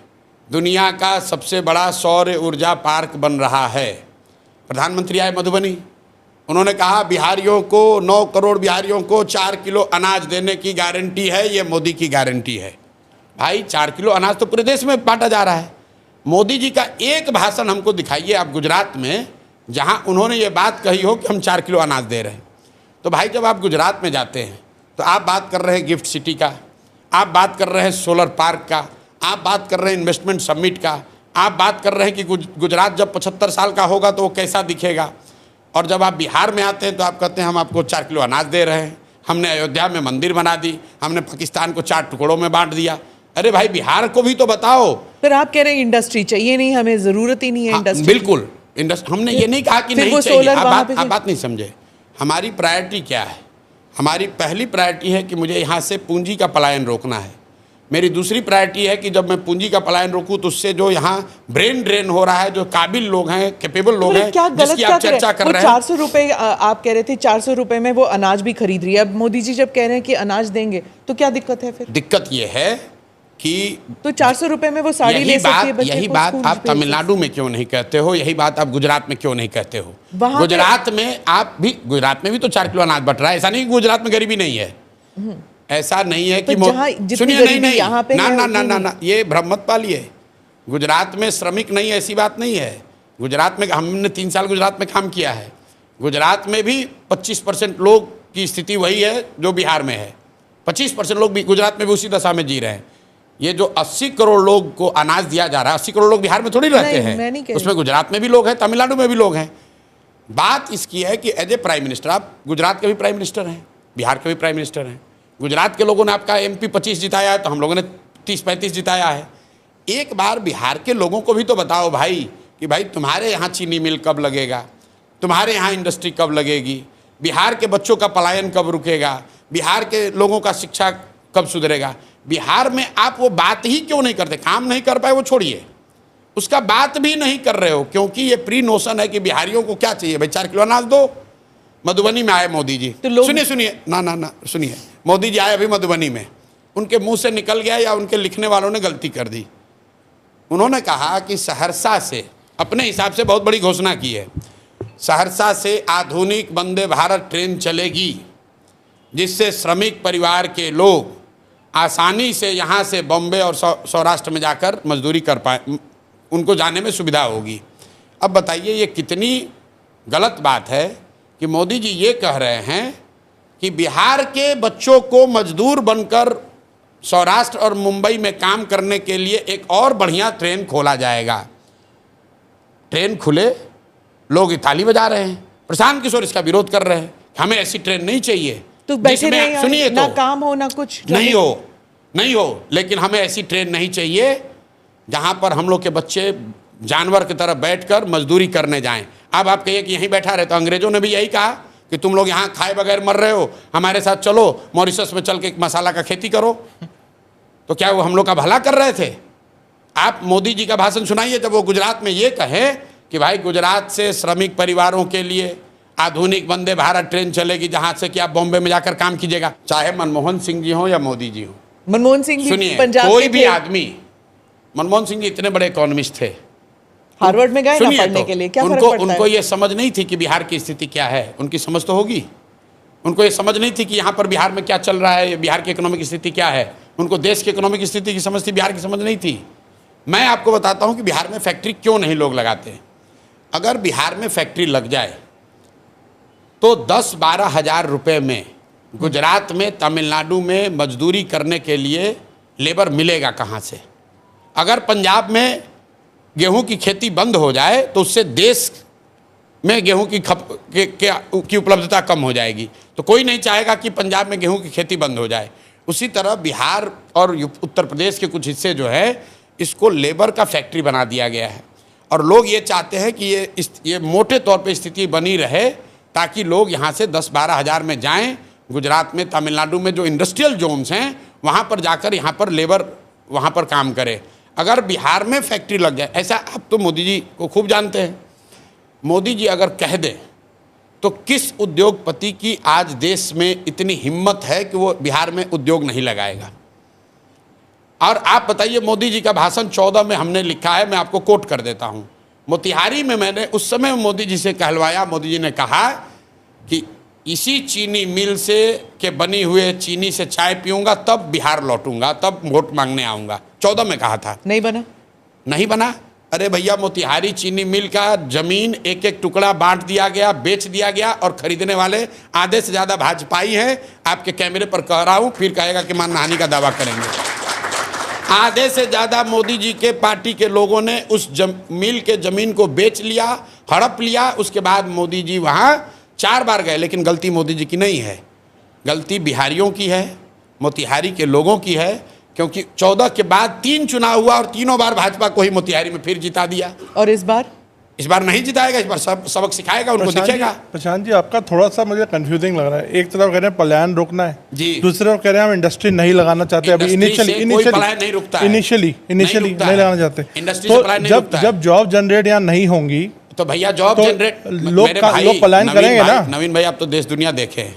दुनिया का सबसे बड़ा सौर ऊर्जा पार्क बन रहा है। प्रधानमंत्री आए मधुबनी, उन्होंने कहा बिहारियों को, 9 करोड़ बिहारियों को 4 किलो अनाज देने की गारंटी है, ये मोदी की गारंटी है। भाई 4 किलो अनाज तो पूरे देश में बांटा जा रहा है। मोदी जी का एक भाषण हमको दिखाइए आप गुजरात में जहां उन्होंने ये बात कही हो कि हम 4 किलो अनाज दे रहे हैं। तो भाई जब आप गुजरात में जाते हैं तो आप बात कर रहे हैं गिफ्ट सिटी का, आप बात कर रहे हैं सोलर पार्क का, आप बात कर रहे हैं इन्वेस्टमेंट समिट का, आप बात कर रहे हैं कि गुजरात जब 75 साल का होगा तो वो कैसा दिखेगा। और जब आप बिहार में आते हैं तो आप कहते हैं हम आपको 4 किलो अनाज दे रहे हैं, हमने अयोध्या में मंदिर बना दी, हमने पाकिस्तान को 4 टुकड़ों में बांट दिया। अरे भाई बिहार को भी तो बताओ।
फिर आप कह रहे हैं इंडस्ट्री चाहिए नहीं, हमें जरूरत ही नहीं है इंडस्ट्री।
बिल्कुल हमने ये नहीं कहा कि नहीं चाहिए। आप बात नहीं समझे। हमारी प्रायोरिटी क्या है? हमारी पहली प्रायोरिटी है कि मुझे यहाँ से पूंजी का पलायन रोकना है। मेरी दूसरी प्रायोरिटी है कि जब मैं पूंजी का पलायन रोकूं तो उससे जो यहाँ ब्रेन ड्रेन हो रहा है, जो काबिल लोग हैं, कैपेबल लोग हैं, जिसकी आप चर्चा कर रहे हैं।
400 रुपए आप कह रहे थे, 400 रुपए में वो अनाज भी खरीद रही है। अब मोदी जी जब कह रहे हैं कि अनाज देंगे तो क्या दिक्कत है? फिर दिक्कत
ये है कि
तो 400 रुपए में वो साड़ी ले सकती है।
यही बात आप तमिलनाडु में क्यों नहीं कहते हो? यही बात आप गुजरात में क्यों नहीं कहते हो? गुजरात में भी तो 4 किलो अनाज बट रहा है। ऐसा नहीं कि गुजरात में गरीबी नहीं है, ऐसा नहीं है कि सुनिए, नहीं यहाँ पे ना, ये भ्रम मत पालिए। गुजरात में श्रमिक नहीं, ऐसी बात नहीं है। गुजरात में हमने 3 साल गुजरात में काम किया है। गुजरात में भी 25% लोग की स्थिति वही है जो बिहार में है। 25% लोग भी गुजरात में भी उसी दशा में जी रहे हैं। ये जो 80 करोड़ लोग को अनाज दिया जा रहा है, 80 करोड़ लोग बिहार में थोड़ी रहते हैं, उसमें गुजरात में भी लोग हैं, तमिलनाडु में भी लोग हैं। बात इसकी है कि एज ए प्राइम मिनिस्टर, आप गुजरात के भी प्राइम मिनिस्टर हैं, बिहार के भी प्राइम मिनिस्टर हैं। गुजरात के लोगों ने आपका MP 25 जिताया है, तो हम लोगों ने 30-35 जिताया है। एक बार बिहार के लोगों को भी तो बताओ भाई कि भाई तुम्हारे यहाँ चीनी मिल कब लगेगा, तुम्हारे यहाँ इंडस्ट्री कब लगेगी, बिहार के बच्चों का पलायन कब रुकेगा, बिहार के लोगों का शिक्षा कब सुधरेगा। बिहार में आप वो बात ही क्यों नहीं करते? काम नहीं कर पाए वो छोड़िए, उसका बात भी नहीं कर रहे हो, क्योंकि ये प्री नोशन है कि बिहारियों को क्या चाहिए भाई, 4 किलो अनाज दो। मधुबनी में आए मोदी जी, तो सुनिए ना सुनिए, मोदी जी आए अभी मधुबनी में, उनके मुंह से निकल गया या उनके लिखने वालों ने गलती कर दी। उन्होंने कहा कि सहरसा से, अपने हिसाब से बहुत बड़ी घोषणा की है, सहरसा से आधुनिक वंदे भारत ट्रेन चलेगी, जिससे श्रमिक परिवार के लोग आसानी से यहाँ से बॉम्बे और सौराष्ट्र में जाकर मजदूरी कर पाए, उनको जाने में सुविधा होगी। अब बताइए ये कितनी गलत बात है कि मोदी जी ये कह रहे हैं कि बिहार के बच्चों को मजदूर बनकर सौराष्ट्र और मुंबई में काम करने के लिए एक और बढ़िया ट्रेन खोला जाएगा। ट्रेन खुले, लोग ताली बजा रहे हैं, प्रशांत किशोर इसका विरोध कर रहे हैं, हमें ऐसी ट्रेन नहीं चाहिए।
तो सुनिए, ना काम हो ना कुछ
नहीं हो, लेकिन हमें ऐसी ट्रेन नहीं चाहिए जहां पर हम लोग के बच्चे जानवर की तरह बैठकर मजदूरी करने जाएं। अब आप कहिए कि यहीं बैठा रहे, तो अंग्रेजों ने भी यही कहा कि तुम लोग यहाँ खाए बगैर मर रहे हो, हमारे साथ चलो मॉरिशस में चल के मसाला का खेती करो। तो क्या वो हम लोग का भला कर रहे थे? आप मोदी जी का भाषण सुनाइए जब वो गुजरात में ये कहें कि भाई गुजरात से श्रमिक परिवारों के लिए आधुनिक वंदे भारत ट्रेन चलेगी, जहाँ से कि आप बॉम्बे में जाकर काम कीजिएगा, चाहे मनमोहन सिंह जी हो या मोदी जी हो।
मनमोहन सिंह
सुनिए, कोई भी आदमी, मनमोहन सिंह जी इतने बड़े इकोनॉमिस्ट थे,
हार्वर्ड में गए ना पढ़ने के लिए, क्या फर्क पड़ता है?
उनको ये समझ नहीं थी कि बिहार की स्थिति क्या है, उनकी समझ तो होगी। उनको ये समझ नहीं थी कि यहाँ पर बिहार में क्या चल रहा है, बिहार की इकोनॉमिक स्थिति क्या है। उनको देश की इकोनॉमिक स्थिति की समझ थी, बिहार की समझ नहीं थी। मैं आपको बताता हूँ कि बिहार में फैक्ट्री क्यों नहीं लोग लगाते। अगर बिहार में फैक्ट्री लग जाए तो 10-12 हज़ार रुपये में गुजरात में, तमिलनाडु में मजदूरी करने के लिए लेबर मिलेगा कहाँ से? अगर पंजाब में गेहूं की खेती बंद हो जाए तो उससे देश में गेहूं की उपलब्धता कम हो जाएगी। तो कोई नहीं चाहेगा कि पंजाब में गेहूं की खेती बंद हो जाए। उसी तरह बिहार और उत्तर प्रदेश के कुछ हिस्से जो है, इसको लेबर का फैक्ट्री बना दिया गया है, और लोग ये चाहते हैं कि ये मोटे तौर पे स्थिति बनी रहे ताकि लोग यहाँ से 10-12 हज़ार में जाएं, गुजरात में, तमिलनाडु में जो इंडस्ट्रियल जोन्स हैं वहाँ पर जाकर यहाँ पर लेबर वहाँ पर काम करे। अगर बिहार में फैक्ट्री लग जाए, ऐसा आप तो मोदी जी को खूब जानते हैं, मोदी जी अगर कह दें तो किस उद्योगपति की आज देश में इतनी हिम्मत है कि वो बिहार में उद्योग नहीं लगाएगा? और आप बताइए, मोदी जी का भाषण 14 में हमने लिखा है, मैं आपको कोट कर देता हूँ। मोतिहारी में मैंने उस समय मोदी जी से कहलवाया, मोदी जी ने कहा कि इसी चीनी मिल से के बनी हुए चीनी से चाय पीऊंगा तब बिहार लौटूंगा, तब वोट मांगने आऊंगा। 14 में कहा था,
नहीं बना।
नहीं बना। अरे भैया, मोतिहारी चीनी मिल का जमीन एक एक टुकड़ा बांट दिया गया, बेच दिया गया, और खरीदने वाले आधे से ज़्यादा भाजपाई हैं। आपके कैमरे पर कह रहा हूँ, फिर कहेगा कि मानहानि का दावा करेंगे। आधे से ज़्यादा मोदी जी के पार्टी के लोगों ने उस मिल के ज़मीन को बेच लिया, हड़प लिया। उसके बाद मोदी जी वहाँ 4 बार गए, लेकिन गलती मोदी जी की नहीं है, गलती बिहारियों की है, मोतिहारी के लोगों की है, क्योंकि 14 के बाद 3 चुनाव हुआ और तीनों बार भाजपा को ही मोतिहारी में फिर जिता दिया।
और इस बार
नहीं जिताएगा, इस बार सबक सिखाएगा, उनको दिखेगा।
प्रशांत जी, आपका थोड़ा सा मुझे कंफ्यूजिंग लग रहा है। एक तरफ कह रहे हैं पलायन रोकना है
जी,
दूसरी तरफ कह रहे हैं हम इंडस्ट्री नहीं लगाना चाहते। अभी इनिशियली नहीं लगाना चाहते। तो जब जॉब जनरेट यहाँ नहीं होंगी
तो भैया जॉब जनरेट,
लोग पलायन करेंगे ना।
नवीन भाई, आप तो देश दुनिया देखे हैं।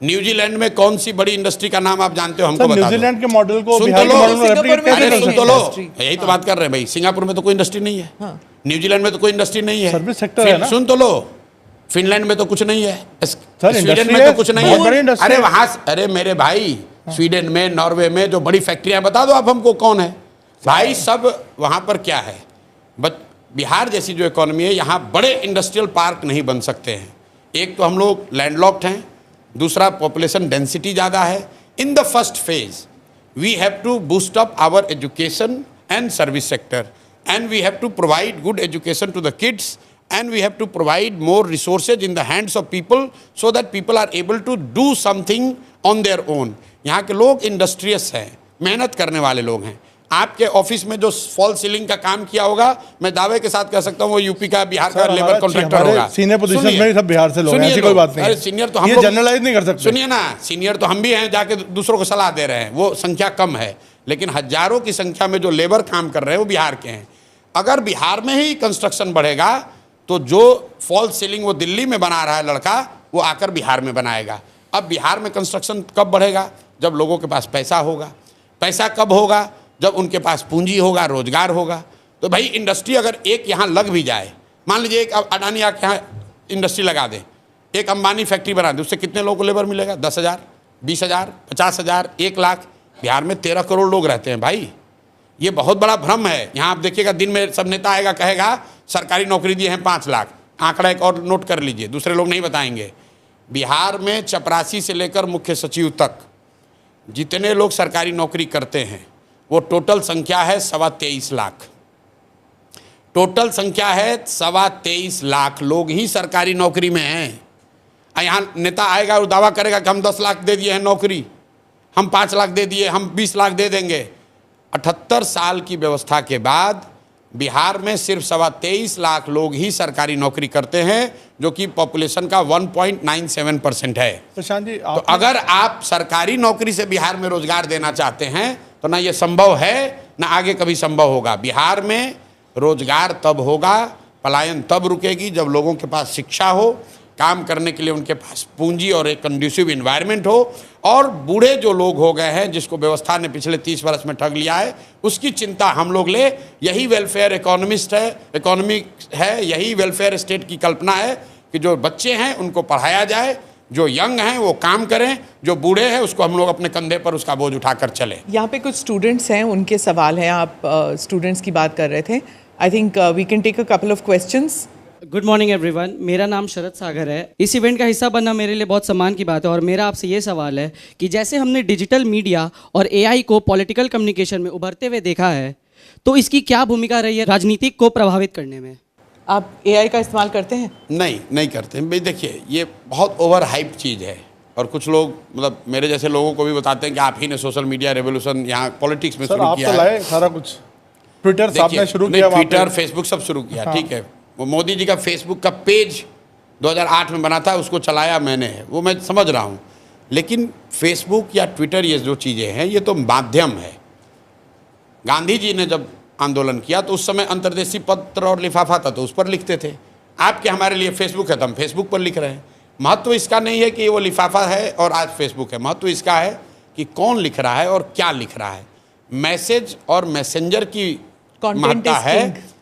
न्यूजीलैंड में कौन सी बड़ी इंडस्ट्री का नाम आप जानते हो? हमको बता दो।
न्यूजीलैंड के मॉडल को
सुन
बिहार
तो
के
लो,
मॉडल में रेप्लिकेट कैसे कर
सुन
सकते
तो लो,
हैं?
यही तो बात कर रहे हैं भाई। सिंगापुर में तो कोई इंडस्ट्री नहीं है, न्यूजीलैंड में तो कोई इंडस्ट्री नहीं है,
सर्विस सेक्टर है ना।
सुन तो लो, फिनलैंड में तो कुछ नहीं है, स्वीडन
इंडस्ट्री
में
है,
तो कुछ नहीं
बहुत बड़ी
है।
इंडस्ट्री
अरे
है।
वहां, अरे मेरे भाई, स्वीडन में, नॉर्वे में जो बड़ी फैक्ट्रियां, बता दो आप हमको कौन है भाई। सब वहां पर क्या है, बिहार जैसी जो इकोनॉमी है, यहाँ बड़े इंडस्ट्रियल पार्क नहीं बन सकते हैं। एक तो हम लोग लैंडलॉक्ड हैं, दूसरा पॉपुलेशन डेंसिटी ज़्यादा है। In the first phase we have to boost up our education and service sector, and we have to provide good education to the kids, and we have to provide more resources in the hands of people so that people are able to do something on their own. यहाँ के लोग industrious हैं, मेहनत करने वाले लोग हैं। आपके ऑफिस में जो फॉल सीलिंग का काम किया होगा, मैं दावे के साथ कह सकता हूँ वो यूपी का, बिहार का लेबर कॉन्ट्रैक्टर होगा।
सीनियर पोजीशन में सब बिहार से लोग हैं, ऐसी कोई बात नहीं।
अरे सीनियर तो हम
ये जनरलाइज नहीं कर सकते।
सुनिए ना, सीनियर तो हम भी हैं, जाके दूसरों को सलाह दे रहे हैं, वो संख्या कम है, लेकिन हजारों की संख्या में जो लेबर काम कर रहे हैं वो बिहार के हैं। अगर बिहार में ही कंस्ट्रक्शन बढ़ेगा तो जो फॉल सीलिंग वो दिल्ली में बना रहा है लड़का, वो आकर बिहार में बनाएगा। अब बिहार में कंस्ट्रक्शन कब बढ़ेगा? जब लोगों के पास पैसा होगा। पैसा कब होगा? जब उनके पास पूंजी होगा, रोजगार होगा। तो भाई इंडस्ट्री अगर एक यहाँ लग भी जाए, मान लीजिए एक अडानी आके यहाँ इंडस्ट्री लगा दे, एक अंबानी फैक्ट्री बना दे, उससे कितने लोगों को लेबर मिलेगा? 10,000, 20,000, 50,000, 1 लाख। बिहार में 13 करोड़ लोग रहते हैं भाई। ये बहुत बड़ा भ्रम है। यहाँ आप देखिएगा, दिन में सब नेता आएगा, कहेगा सरकारी नौकरी दिए हैं 5 लाख। आंकड़ा एक और नोट कर लीजिए, दूसरे लोग नहीं बताएंगे। बिहार में चपरासी से लेकर मुख्य सचिव तक जितने लोग सरकारी नौकरी करते हैं, वो टोटल संख्या है 23.25 लाख। टोटल संख्या है 23.25 लाख लोग ही सरकारी नौकरी में हैं। यहाँ नेता आएगा और दावा करेगा कि हम 10 लाख दे दिए हैं नौकरी, हम 5 लाख दे दिए, हम 20 लाख दे देंगे। 78 साल की व्यवस्था के बाद बिहार में सिर्फ 23.25 लाख लोग ही सरकारी नौकरी करते हैं, जो कि पॉपुलेशन का 1.97% है।
प्रशांत जी,
तो अगर आप सरकारी नौकरी से बिहार में रोजगार देना चाहते हैं तो ना ये संभव है, ना आगे कभी संभव होगा। बिहार में रोजगार तब होगा, पलायन तब रुकेगी जब लोगों के पास शिक्षा हो, काम करने के लिए उनके पास पूंजी और एक कंड्यूसिव इन्वायरमेंट हो, और बूढ़े जो लोग हो गए हैं, जिसको व्यवस्था ने पिछले 30 वर्ष में ठग लिया है, उसकी चिंता हम लोग ले। यही वेलफेयर इकोनॉमी है, यही वेलफेयर स्टेट की कल्पना है कि जो बच्चे हैं उनको पढ़ाया जाए, जो यंग हैं वो काम करें, जो बूढ़े हैं उसको हम लोग अपने कंधे पर उसका बोझ उठाकर चले।
यहाँ पे कुछ स्टूडेंट्स हैं, उनके सवाल हैं। आप स्टूडेंट्स की बात कर रहे थे। I think we can take a couple of questions.
Good morning everyone, मेरा नाम शरद सागर है। इस इवेंट का हिस्सा बनना मेरे लिए बहुत सम्मान की बात है, और मेरा आपसे ये सवाल है कि जैसे हमने डिजिटल मीडिया और एआई को पॉलिटिकल कम्युनिकेशन में उभरते हुए देखा है, तो इसकी क्या भूमिका रही है राजनीतिक को प्रभावित करने में?
आप एआई का इस्तेमाल करते हैं?
नहीं करते हैं भाई। देखिए, ये बहुत ओवर हाइप चीज़ है, और कुछ लोग मतलब मेरे जैसे लोगों को भी बताते हैं कि आप ही ने सोशल मीडिया रेवोल्यूशन यहाँ पॉलिटिक्स में शुरू किया है।
सारा कुछ ट्विटर आपने शुरू किया,
ट्विटर, फेसबुक सब शुरू किया, ठीक है। वो मोदी जी का फेसबुक का पेज 2008 में बना था, उसको चलाया मैंने, वो मैं समझ रहा हूँ। लेकिन फेसबुक या ट्विटर, ये जो चीज़ें हैं, ये तो माध्यम है। गांधी जी ने जब आंदोलन किया तो उस समय अंतर्देशीय पत्र और लिफाफा था, तो उस पर लिखते थे। आपके हमारे लिए फेसबुक है तो हम फेसबुक पर लिख रहे हैं। महत्व इसका नहीं है कि वो लिफाफा है और आज फेसबुक है, महत्व इसका है कि कौन लिख रहा है और क्या लिख रहा है। मैसेज और मैसेंजर की महत्ता है,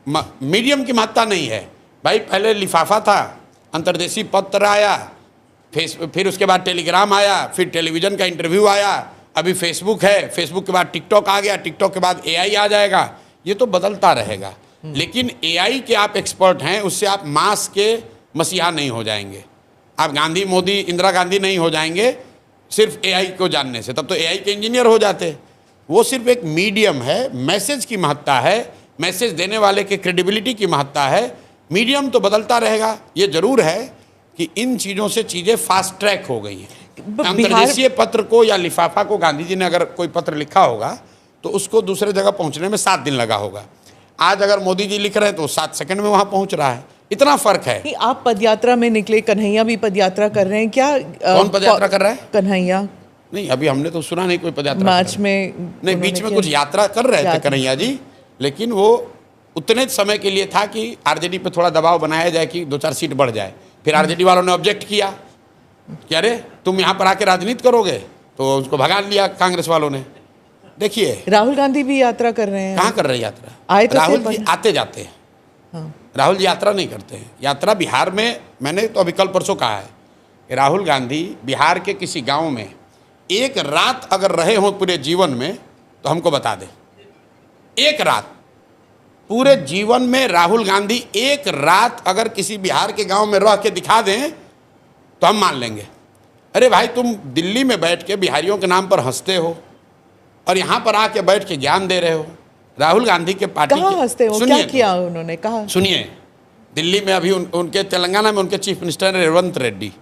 मीडियम की महत्ता नहीं है भाई। पहले लिफाफा था, अंतर्देशीय पत्र आया, फिर उसके बाद टेलीग्राम आया, फिर टेलीविज़न का इंटरव्यू आया, अभी फेसबुक है, फेसबुक के बाद टिकटॉक आ गया, टिकटॉक के बाद एआई आ जाएगा। ये तो बदलता रहेगा। लेकिन एआई के आप एक्सपर्ट हैं, उससे आप मास के मसीहा नहीं हो जाएंगे। आप गांधी, मोदी, इंदिरा गांधी नहीं हो जाएंगे सिर्फ एआई को जानने से, तब तो एआई के इंजीनियर हो जाते। वो सिर्फ एक मीडियम है, मैसेज की महत्ता है, मैसेज देने वाले के क्रेडिबिलिटी की महत्ता है। मीडियम तो बदलता रहेगा। ये जरूर है कि इन चीज़ों से चीज़ें फास्ट ट्रैक हो गई हैं। अंतर्देशीय पत्र को या लिफाफा को गांधी जी ने अगर कोई पत्र लिखा होगा तो उसको दूसरे जगह पहुंचने में 7 दिन लगा होगा। आज अगर मोदी जी लिख रहे हैं तो 7 सेकंड में वहां पहुंच रहा है। इतना फर्क है।
आप पदयात्रा में निकले, कन्हैया भी पदयात्रा कर रहे हैं क्या?
कौन पदयात्रा कर रहा है?
कन्हैया
नहीं, अभी हमने तो सुना नहीं कोई पदयात्रा।
मार्च में
नहीं, बीच में कुछ यात्रा कर रहे थे कन्हैया जी, लेकिन वो उतने समय के लिए था कि आरजेडी पे थोड़ा दबाव बनाया जाए कि 2-4 सीट बढ़ जाए। फिर आरजेडी वालों ने ऑब्जेक्ट किया कि अरे तुम यहाँ पर आके राजनीति करोगे, तो उसको भगा लिया कांग्रेस वालों ने। देखिए,
राहुल गांधी भी यात्रा कर रहे हैं।
कहाँ कर रहे हैं यात्रा?
आए तो
राहुल जी आते जाते हैं। राहुल जी यात्रा नहीं करते हैं। यात्रा बिहार में, मैंने तो अभी कल परसों कहा है कि राहुल गांधी बिहार के किसी गांव में एक रात अगर रहे हों पूरे जीवन में तो हमको बता दें। एक रात पूरे जीवन में राहुल गांधी एक रात अगर किसी बिहार के गांव में रह के दिखा दें तो हम मान लेंगे। अरे भाई, तुम दिल्ली में बैठ के बिहारियों के नाम पर हंसते हो और यहाँ पर आके बैठ के ज्ञान दे रहे हो। राहुल गांधी के पार्टी
कहाँ हंसते हो? क्या किया उन्होंने? कहा
सुनिए, दिल्ली में अभी उनके तेलंगाना में उनके चीफ मिनिस्टर रेवंत रेड्डी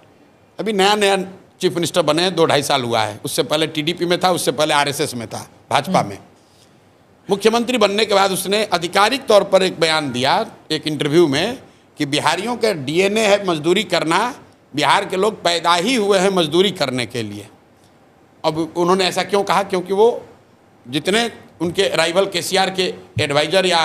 अभी नया नया चीफ मिनिस्टर बने हैं, 2-2.5 साल हुआ है। उससे पहले टीडीपी में था, उससे पहले आरएसएस में था, भाजपा में। मुख्यमंत्री बनने के बाद उसने आधिकारिक तौर पर एक बयान दिया एक इंटरव्यू में कि बिहारियों का डीएनए है मजदूरी करना, बिहार के लोग पैदा ही हुए हैं मजदूरी करने के लिए। अब उन्होंने ऐसा क्यों कहा? क्योंकि वो जितने उनके राइवल केसीआर के एडवाइजर या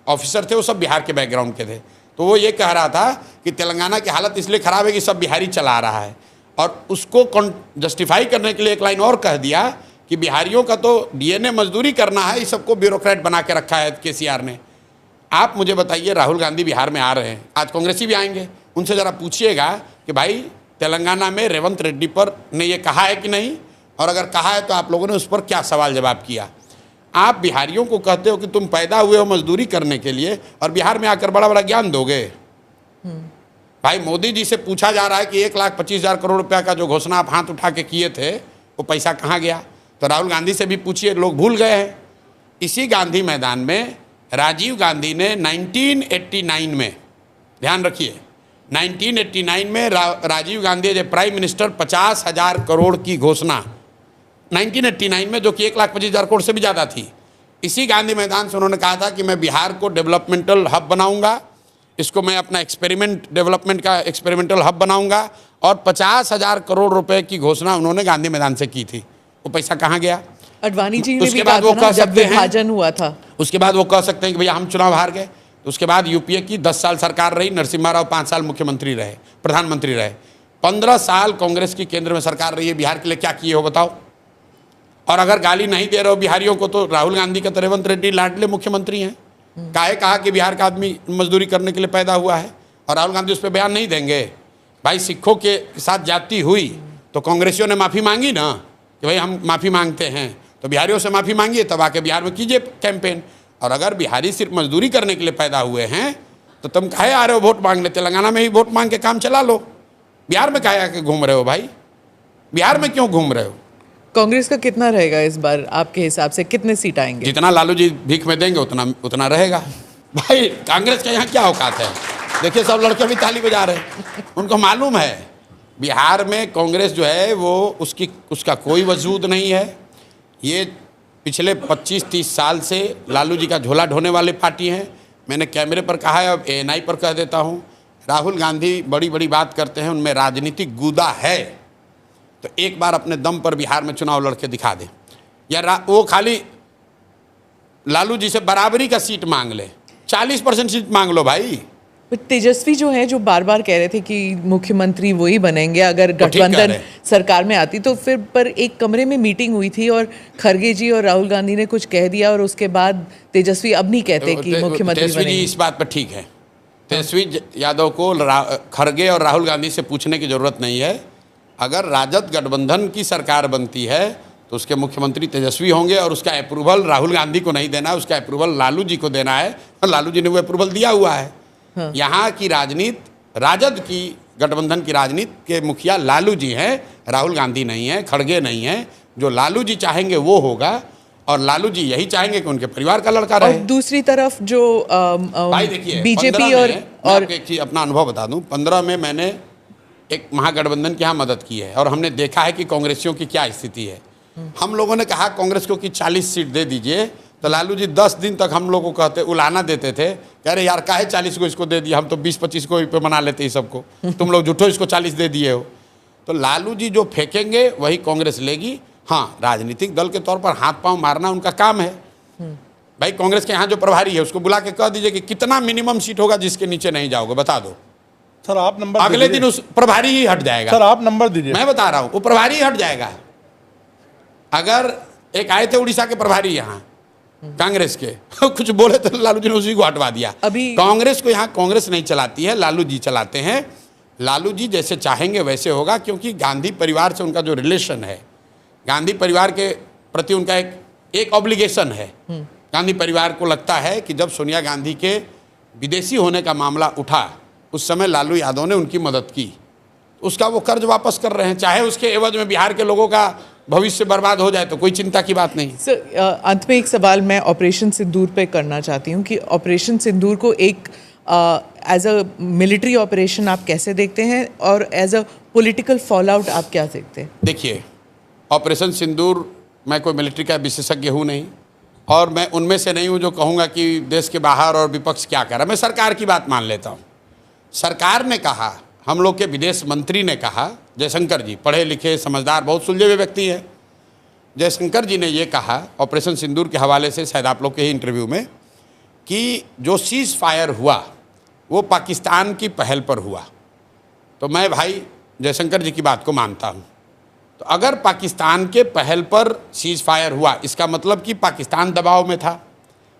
ऑफिसर थे वो सब बिहार के बैकग्राउंड के थे। तो वो ये कह रहा था कि तेलंगाना की हालत इसलिए ख़राब है कि सब बिहारी चला रहा है, और उसको जस्टिफाई करने के लिए एक लाइन और कह दिया कि बिहारियों का तो डीएनए मजदूरी करना है, इस सबको ब्यूरोक्रेट बना के रखा है केसीआर ने। आप मुझे बताइए, राहुल गांधी बिहार में आ रहे हैं, आज कांग्रेसी भी आएंगे, उनसे ज़रा पूछिएगा कि भाई तेलंगाना में रेवंत रेड्डी पर ने ये कहा है कि नहीं, और अगर कहा है तो आप लोगों ने उस पर क्या सवाल जवाब किया। आप बिहारियों को कहते हो कि तुम पैदा हुए हो मजदूरी करने के लिए और बिहार में आकर बड़ा बड़ा ज्ञान दोगे। भाई, मोदी जी से पूछा जा रहा है कि 1,25,000 करोड़ रुपया का जो घोषणा आप हाथ उठा के किए थे वो पैसा कहाँ गया? तो राहुल गांधी से भी पूछिए, लोग भूल गए हैं। इसी गांधी मैदान में राजीव गांधी ने 1989 में, ध्यान रखिए, 1989 में Rajiv Gandhi as a prime minister 50,000 crore की घोषणा 1989 में, जो कि 1,25,000 करोड़ से भी ज़्यादा थी। इसी गांधी मैदान से उन्होंने कहा था कि मैं बिहार को डेवलपमेंटल हब बनाऊंगा, इसको मैं अपना डेवलपमेंट का एक्सपेरिमेंटल हब बनाऊंगा, और 50,000 करोड़ रुपए की घोषणा उन्होंने गांधी मैदान से की थी। वो पैसा कहाँ गया?
अडवाणी जी ने
उसके
भी
बाद
कहा
वो
था
कह
ना, जब
सकते हैं,
विभाजन हुआ था,
उसके बाद वो कह सकते हैं कि भैया हम चुनाव हार गए। तो उसके बाद यूपीए की 10 साल सरकार रही, नरसिम्हा राव 5 साल मुख्यमंत्री रहे, प्रधानमंत्री रहे, 15 साल कांग्रेस की केंद्र में सरकार रही है। बिहार के लिए क्या किए हो बताओ? और अगर गाली नहीं दे रहे हो बिहारियों को, तो राहुल गांधी का तो रेवंत रेड्डी लाडले मुख्यमंत्री हैं। काहे कहा कि बिहार का आदमी मजदूरी करने के लिए पैदा हुआ है, और राहुल गांधी उस पर बयान नहीं देंगे? भाई, सिखों के साथ जाति हुई तो कांग्रेसियों ने माफ़ी मांगी ना कि भाई हम माफ़ी मांगते हैं, तो बिहारियों से माफ़ी मांगिए, तब आके बिहार में कीजिए कैंपेन। और अगर बिहारी सिर्फ मजदूरी करने के लिए पैदा हुए हैं तो तुम काहे आ रहे हो वोट मांगने? तेलंगाना में ही वोट मांग के काम चला लो। बिहार में काहे आके घूम रहे हो भाई? बिहार में क्यों घूम रहे हो?
कांग्रेस का कितना रहेगा इस बार आपके हिसाब से? कितने सीट आएंगे?
जितना लालू जी भीख में देंगे उतना रहेगा। भाई, कांग्रेस का यहाँ क्या औकात है? देखिए, सब लड़के भी ताली बजा रहे हैं। उनको मालूम है बिहार में कांग्रेस जो है वो उसका कोई वजूद नहीं है। ये पिछले 25-30 साल से लालू जी का झोला ढोने वाले पार्टी हैं। मैंने कैमरे पर कहा है, अब ANI पर कह देता हूँ, राहुल गांधी बड़ी बड़ी बात करते हैं, उनमें राजनीतिक गूदा है। तो एक बार अपने दम पर बिहार में चुनाव लड़के दिखा दें, या वो खाली लालू जी से बराबरी का सीट मांग ले, 40% सीट मांग लो भाई।
तेजस्वी जो है, जो बार बार कह रहे थे कि मुख्यमंत्री वही बनेंगे अगर गठबंधन सरकार में आती, तो फिर पर एक कमरे में मीटिंग हुई थी और खरगे जी और राहुल गांधी ने कुछ कह दिया और उसके बाद तेजस्वी अब नहीं कहते कि मुख्यमंत्री
तेजस्वी जी इस बात पर ठीक है। तेजस्वी यादव को खरगे और राहुल गांधी से पूछने की जरूरत नहीं है। अगर राजद गठबंधन की सरकार बनती है तो उसके मुख्यमंत्री तेजस्वी होंगे और उसका अप्रूवल राहुल गांधी को नहीं देना है, उसका अप्रूवल लालू जी को देना है और लालू जी ने वो अप्रूवल दिया हुआ है। यहाँ की राजनीति, राजद की गठबंधन की राजनीति के मुखिया लालू जी हैं, राहुल गांधी नहीं है, खड़गे नहीं है। जो लालू जी चाहेंगे वो होगा और लालू जी यही चाहेंगे कि उनके परिवार का लड़का
और
रहे।
दूसरी तरफ जो
भाई देखिए,
बीजेपी
15
और
में, मैं आपको एक चीज अपना अनुभव बता दूं, 15 में मैंने एक महागठबंधन की यहाँ मदद की है और हमने देखा है कि कांग्रेसियों की क्या स्थिति है। हम लोगों ने कहा कांग्रेस को कि 40 सीट दे दीजिए, तो लालू जी 10 दिन तक हम लोग को कहते, उलाना देते थे, कह रहे यार काहे 40 को इसको दे दिया, हम तो 20-25 को पे बना लेते ही सबको, तुम लोग झूठो इसको 40 दे दिए हो। तो लालू जी जो फेंकेंगे वही कांग्रेस लेगी। हाँ, राजनीतिक दल के तौर पर हाथ पांव मारना उनका काम है। भाई कांग्रेस के यहाँ जो प्रभारी है उसको बुला के कह दीजिए कि कितना मिनिमम सीट होगा जिसके नीचे नहीं जाओगे, बता दो।
सर आप नंबर
अगले दिन उस प्रभारी ही हट जाएगा।
सर आप नंबर दीजिए।
मैं बता रहा हूं, वो प्रभारी ही हट जाएगा। अगर एक आए थे उड़ीसा के प्रभारी यहाँ कांग्रेस के, कुछ बोले तो लालू जी ने उसी को हटवा दिया।
अभी
कांग्रेस को यहाँ कांग्रेस नहीं चलाती है, लालू जी चलाते हैं। लालू जी जैसे चाहेंगे वैसे होगा, क्योंकि गांधी परिवार से उनका जो रिलेशन है, गांधी परिवार के प्रति उनका एक ऑब्लिगेशन है। गांधी परिवार को लगता है कि जब सोनिया गांधी के विदेशी होने का मामला उठा उस समय लालू यादव ने उनकी मदद की, उसका वो कर्ज वापस कर रहे हैं, चाहे उसके एवज में बिहार के लोगों का भविष्य बर्बाद हो जाए तो कोई चिंता की बात नहीं।
सर, अंत में एक सवाल मैं ऑपरेशन सिंदूर पे करना चाहती हूँ कि ऑपरेशन सिंदूर को एक एज अ मिलिट्री ऑपरेशन आप कैसे देखते हैं और as a political fallout आप क्या देखते हैं?
देखिए, ऑपरेशन सिंदूर, मैं कोई मिलिट्री का विशेषज्ञ हूँ नहीं और मैं उनमें से नहीं हूँ जो कहूँगा कि देश के बाहर और विपक्ष क्या कर रहा है। मैं सरकार की बात मान लेता हूँ। सरकार ने कहा, हम लोग के विदेश मंत्री ने कहा, जयशंकर जी पढ़े लिखे समझदार बहुत सुलझे हुए व्यक्ति हैं, जयशंकर जी ने ये कहा ऑपरेशन सिंदूर के हवाले से, शायद आप लोग के ही इंटरव्यू में, कि जो सीज फायर हुआ वो पाकिस्तान की पहल पर हुआ। तो मैं भाई जयशंकर जी की बात को मानता हूँ। तो अगर पाकिस्तान के पहल पर सीज फायर हुआ, इसका मतलब कि पाकिस्तान दबाव में था,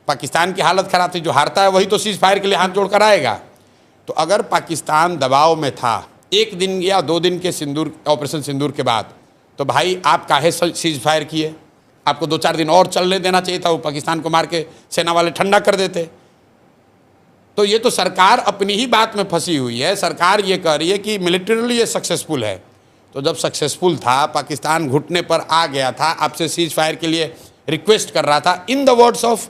पाकिस्तान की हालत खराब थी। जो हारता है वही तो सीज फायर के लिए हाथ जोड़ कर आएगा। तो अगर पाकिस्तान दबाव में था 1 दिन या 2 दिन के सिंदूर, ऑपरेशन सिंदूर के बाद, तो भाई आप काहे सीज फायर किए? आपको 2-4 दिन और चलने देना चाहिए था, वो पाकिस्तान को मार के सेना वाले ठंडा कर देते। तो ये तो सरकार अपनी ही बात में फंसी हुई है। सरकार ये कह रही है कि मिलिटरीली ये सक्सेसफुल है। तो जब सक्सेसफुल था, पाकिस्तान घुटने पर आ गया था, आपसे सीज फायर के लिए रिक्वेस्ट कर रहा था, in the words of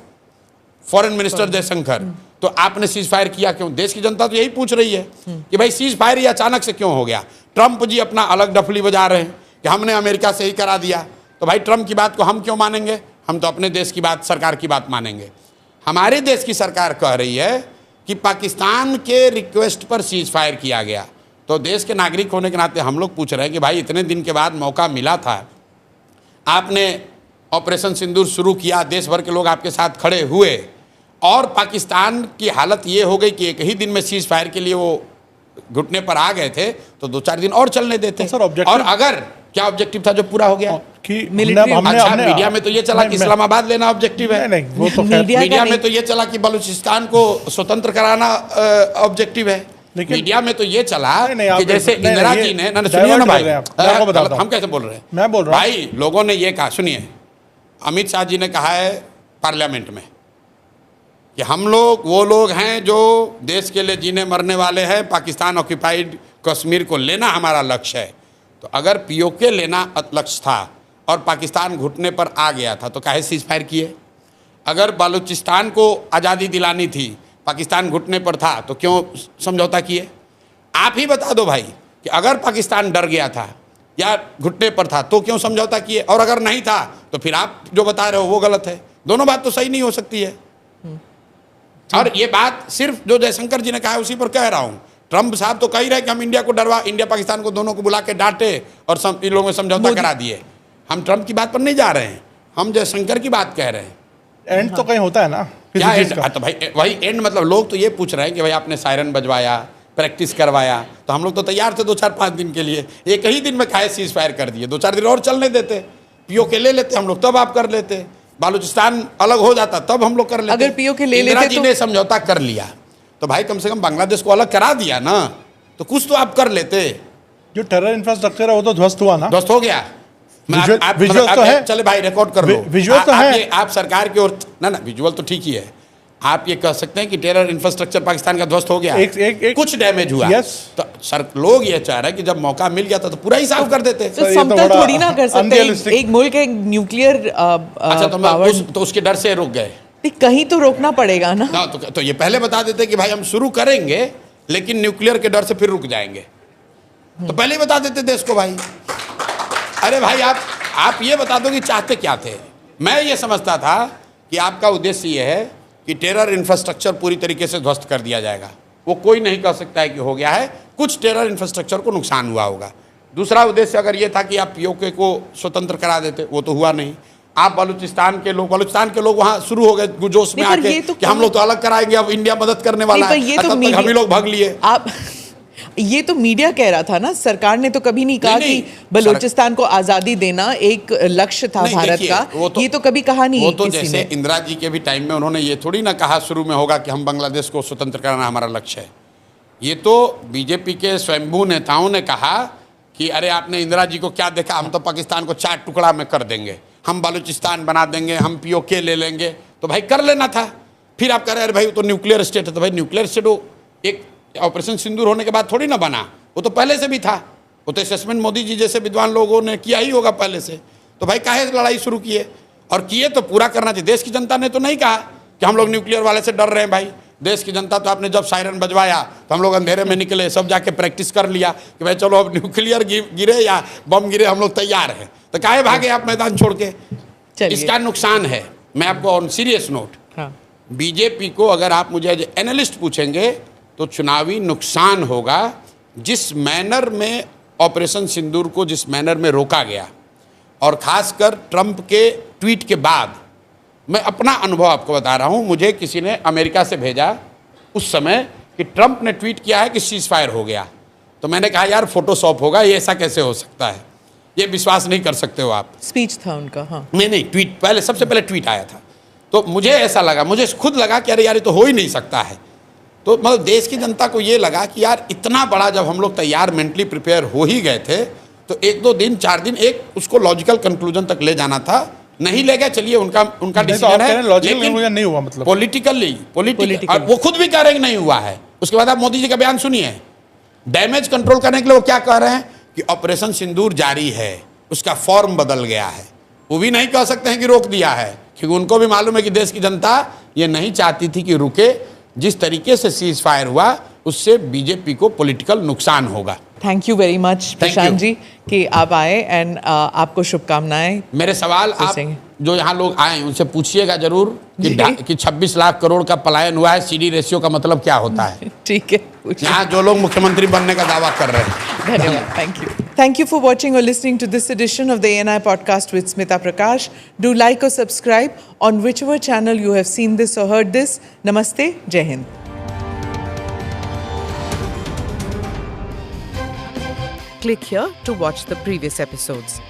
foreign minister Jaishankar, तो आपने सीज फायर किया क्यों? देश की जनता तो यही पूछ रही है कि भाई सीज फायर ये अचानक से क्यों हो गया? ट्रंप जी अपना अलग डफली बजा रहे हैं कि हमने अमेरिका से ही करा दिया। तो भाई ट्रंप की बात को हम क्यों मानेंगे? हम तो अपने देश की बात, सरकार की बात मानेंगे। हमारे देश की सरकार कह रही है कि पाकिस्तान के रिक्वेस्ट पर सीज फायर किया गया। तो देश के नागरिक होने के नाते हम लोग पूछ रहे हैं कि भाई इतने दिन के बाद मौका मिला था, आपने ऑपरेशन सिंदूर शुरू किया, देश भर के लोग आपके साथ खड़े हुए और पाकिस्तान की हालत ये हो गई कि एक ही दिन में सीज फायर के लिए वो घुटने पर आ गए थे, तो 2-4 दिन और चलने देते।
तो सर, ऑब्जेक्टिव,
और अगर क्या ऑब्जेक्टिव था जो पूरा हो गया
कि
अच्छा, मीडिया में तो ये चला कि इस्लामाबाद लेना ऑब्जेक्टिव है।
नहीं, वो तो
मीडिया में तो ये चला कि बलूचिस्तान को स्वतंत्र कराना ऑब्जेक्टिव है। मीडिया में तो ये चला कि जैसे इंदिरा जी ने, सुनिए ना भाई, हम कैसे बोल रहे हैं,
मैं बोल रहा हूं
भाई, लोगों ने ये कहा, सुनिए, अमित शाह जी ने कहा है पार्लियामेंट में कि हम लोग वो लोग हैं जो देश के लिए जीने मरने वाले हैं, पाकिस्तान ऑक्यूपाइड कश्मीर को लेना हमारा लक्ष्य है। तो अगर पीओके लेना लक्ष्य था और पाकिस्तान घुटने पर आ गया था तो काहे सीज फायर किए? अगर बलूचिस्तान को आज़ादी दिलानी थी, पाकिस्तान घुटने पर था, तो क्यों समझौता किए? आप ही बता दो भाई कि अगर पाकिस्तान डर गया था या घुटने पर था तो क्यों समझौता किए? और अगर नहीं था तो फिर आप जो बता रहे हो वो गलत है। दोनों बात तो सही नहीं हो सकती है। और ये बात सिर्फ जो जयशंकर जी ने कहा है उसी पर कह रहा हूँ। ट्रंप साहब तो कह ही रहे कि हम इंडिया को डरवा, इंडिया पाकिस्तान को दोनों को बुला के डांटे और इन लोगों ने समझौता करा दिए। हम ट्रंप की बात पर नहीं जा रहे हैं, हम जयशंकर की बात कह रहे हैं।
एंड तो कहीं होता है ना,
क्या एंड? तो भाई वही एंड, मतलब लोग तो ये पूछ रहे हैं कि भाई आपने सायरन बजवाया, प्रैक्टिस करवाया, तो हम लोग तो तैयार थे 2-4-5 दिन के लिए। एक ही दिन में खाए सीज फायर कर दिए, 2-4 दिन और चलने देते, पीओके ले लेते हम लोग, तब आप कर लेते। बालूचिस्तान अलग हो जाता तब हम लोग कर लेते।
अगर पीओके ले लेते
इंदिरा जी
तो
ने समझौता कर लिया तो भाई कम से कम बांग्लादेश को अलग करा दिया ना, तो कुछ तो आप कर लेते।
जो टेरर इंफ्रास्ट्रक्चर है वो तो ध्वस्त हुआ ना,
ध्वस्त हो गया।
विजुअल तो है,
चले भाई रिकॉर्ड कर लो,
विजुअल तो है।
आप सरकार की ओर ना विजुअल तो ठीक ही है, आप ये कह सकते हैं कि टेरर इंफ्रास्ट्रक्चर पाकिस्तान का ध्वस्त हो गया, कुछ डैमेज हुआ, तो सर लोग ये चाह रहे हैं कि जब मौका मिल गया था तो पूरा ही साफ कर देते।
तो समतल थोड़ी ना कर सकते, एक मुल्क एक न्यूक्लियर
अच्छा तो उसके डर से रुक गए,
कहीं तो रोकना पड़ेगा ना।
तो ये पहले बता देते कि भाई हम शुरू करेंगे लेकिन न्यूक्लियर के डर से फिर रुक जाएंगे, तो पहले ही बता देते देश को भाई। अरे भाई आप ये बता दो कि चाहते क्या थे। मैं ये समझता था कि आपका उद्देश्य ये है कि टेरर इंफ्रास्ट्रक्चर पूरी तरीके से ध्वस्त कर दिया जाएगा, वो कोई नहीं कह सकता है कि हो गया है, कुछ टेरर इंफ्रास्ट्रक्चर को नुकसान हुआ होगा। दूसरा उद्देश्य अगर ये था कि आप पीओके को स्वतंत्र करा देते, वो तो हुआ नहीं। आप बलूचिस्तान के लोग वहाँ शुरू हो गए गुजोश में आके कि हम लोग तो अलग कराएंगे, अब इंडिया मदद करने वाला है, तब तक हम ही लोग भाग लिए।
ये तो मीडिया कह रहा था ना, सरकार ने तो कभी नहीं कहा कि बलूचिस्तान को आजादी देना एक लक्ष्य था भारत का, ये तो कभी कहा नहीं।
वो तो जैसे इंदिरा जी के भी टाइम में उन्होंने ये थोड़ी ना कहा शुरू में होगा कि हम बांग्लादेश को स्वतंत्र कराना हमारा लक्ष्य है। ये तो बीजेपी के स्वयंभू नेताओं ने कहा कि अरे आपने इंदिरा जी को क्या देखा, हम तो पाकिस्तान को 4 टुकड़ा में कर देंगे, हम बलूचिस्तान बना देंगे, हम पीओके ले लेंगे। तो भाई कर लेना था। फिर आप कह रहे हैं भाई वो तो न्यूक्लियर स्टेट है, तो भाई न्यूक्लियर स्टेट वो एक ऑपरेशन सिंदूर होने के बाद थोड़ी ना बना, वो तो पहले से भी था। वो तो असेसमेंट मोदी जी जैसे विद्वान लोगों ने किया ही होगा पहले से। तो भाई काहे लड़ाई शुरू किए, और किए तो पूरा करना चाहिए। देश की जनता ने तो नहीं कहा कि हम लोग न्यूक्लियर वाले से डर रहे हैं। भाई देश की जनता तो आपने जब सायरन बजवाया तो हम लोग अंधेरे में निकले, सब जाके प्रैक्टिस कर लिया कि भाई चलो अब न्यूक्लियर गिरे या बम गिरे हम लोग तैयार हैं। तो काहे भागे आप मैदान छोड़ के। इसका नुकसान है। मैं आपको ऑन सीरियस नोट, बीजेपी को अगर आप मुझे एनालिस्ट पूछेंगे तो चुनावी नुकसान होगा। जिस मैनर में ऑपरेशन सिंदूर को जिस मैनर में रोका गया, और ख़ासकर ट्रंप के ट्वीट के बाद, मैं अपना अनुभव आपको बता रहा हूँ। मुझे किसी ने अमेरिका से भेजा उस समय कि ट्रंप ने ट्वीट किया है कि सीज फायर हो गया। तो मैंने कहा यार फोटोशॉप होगा, ये ऐसा कैसे हो सकता है, ये विश्वास नहीं कर सकते हो आप।
स्पीच था उनका। हाँ
नहीं ट्वीट पहले, सबसे पहले ट्वीट आया था। तो मुझे ऐसा लगा, मुझे खुद लगा कि अरे यार ये तो हो ही नहीं सकता है। तो मतलब देश की जनता को ये लगा कि यार इतना बड़ा जब हम लोग तैयार मेंटली प्रिपेयर हो ही गए थे तो 1-2 दिन 4 दिन एक उसको लॉजिकल कंक्लूजन तक ले जाना था। नहीं ले गए, चलिए उनका डिसीजन है, लेकिन
नहीं हुआ, मतलब
पॉलिटिकल वो खुद भी कह रहे हैं नहीं हुआ है। उसके बाद आप मोदी जी का बयान सुनिए, डैमेज कंट्रोल करने के लिए वो क्या कह रहे हैं कि ऑपरेशन सिंदूर जारी है, उसका फॉर्म बदल गया है। वो भी नहीं कह सकते हैं कि रोक दिया है, क्योंकि उनको भी मालूम है कि देश की जनता ये नहीं चाहती थी कि रुके। जिस तरीके से सीज फायर हुआ उससे बीजेपी को पॉलिटिकल नुकसान होगा।
Thank you very much Prashant ji कि आप आए, एंड आपको शुभकामनाएं।
मेरे सवाल आप जो यहाँ लोग आए उनसे पूछिएगा जरूर कि 26 लाख करोड़ का पलायन हुआ है, सीडी रेशियो का मतलब क्या होता है।
ठीक है,
यहाँ जो लोग मुख्यमंत्री बनने का दावा कर रहे हैं।
धन्यवाद। Thank you. Thank you for watching or listening to this edition of the ANI podcast with Smita Prakash. Do like or subscribe on whichever channel you have seen this or heard this. Namaste. Jai Hind. Click here to watch the previous episodes.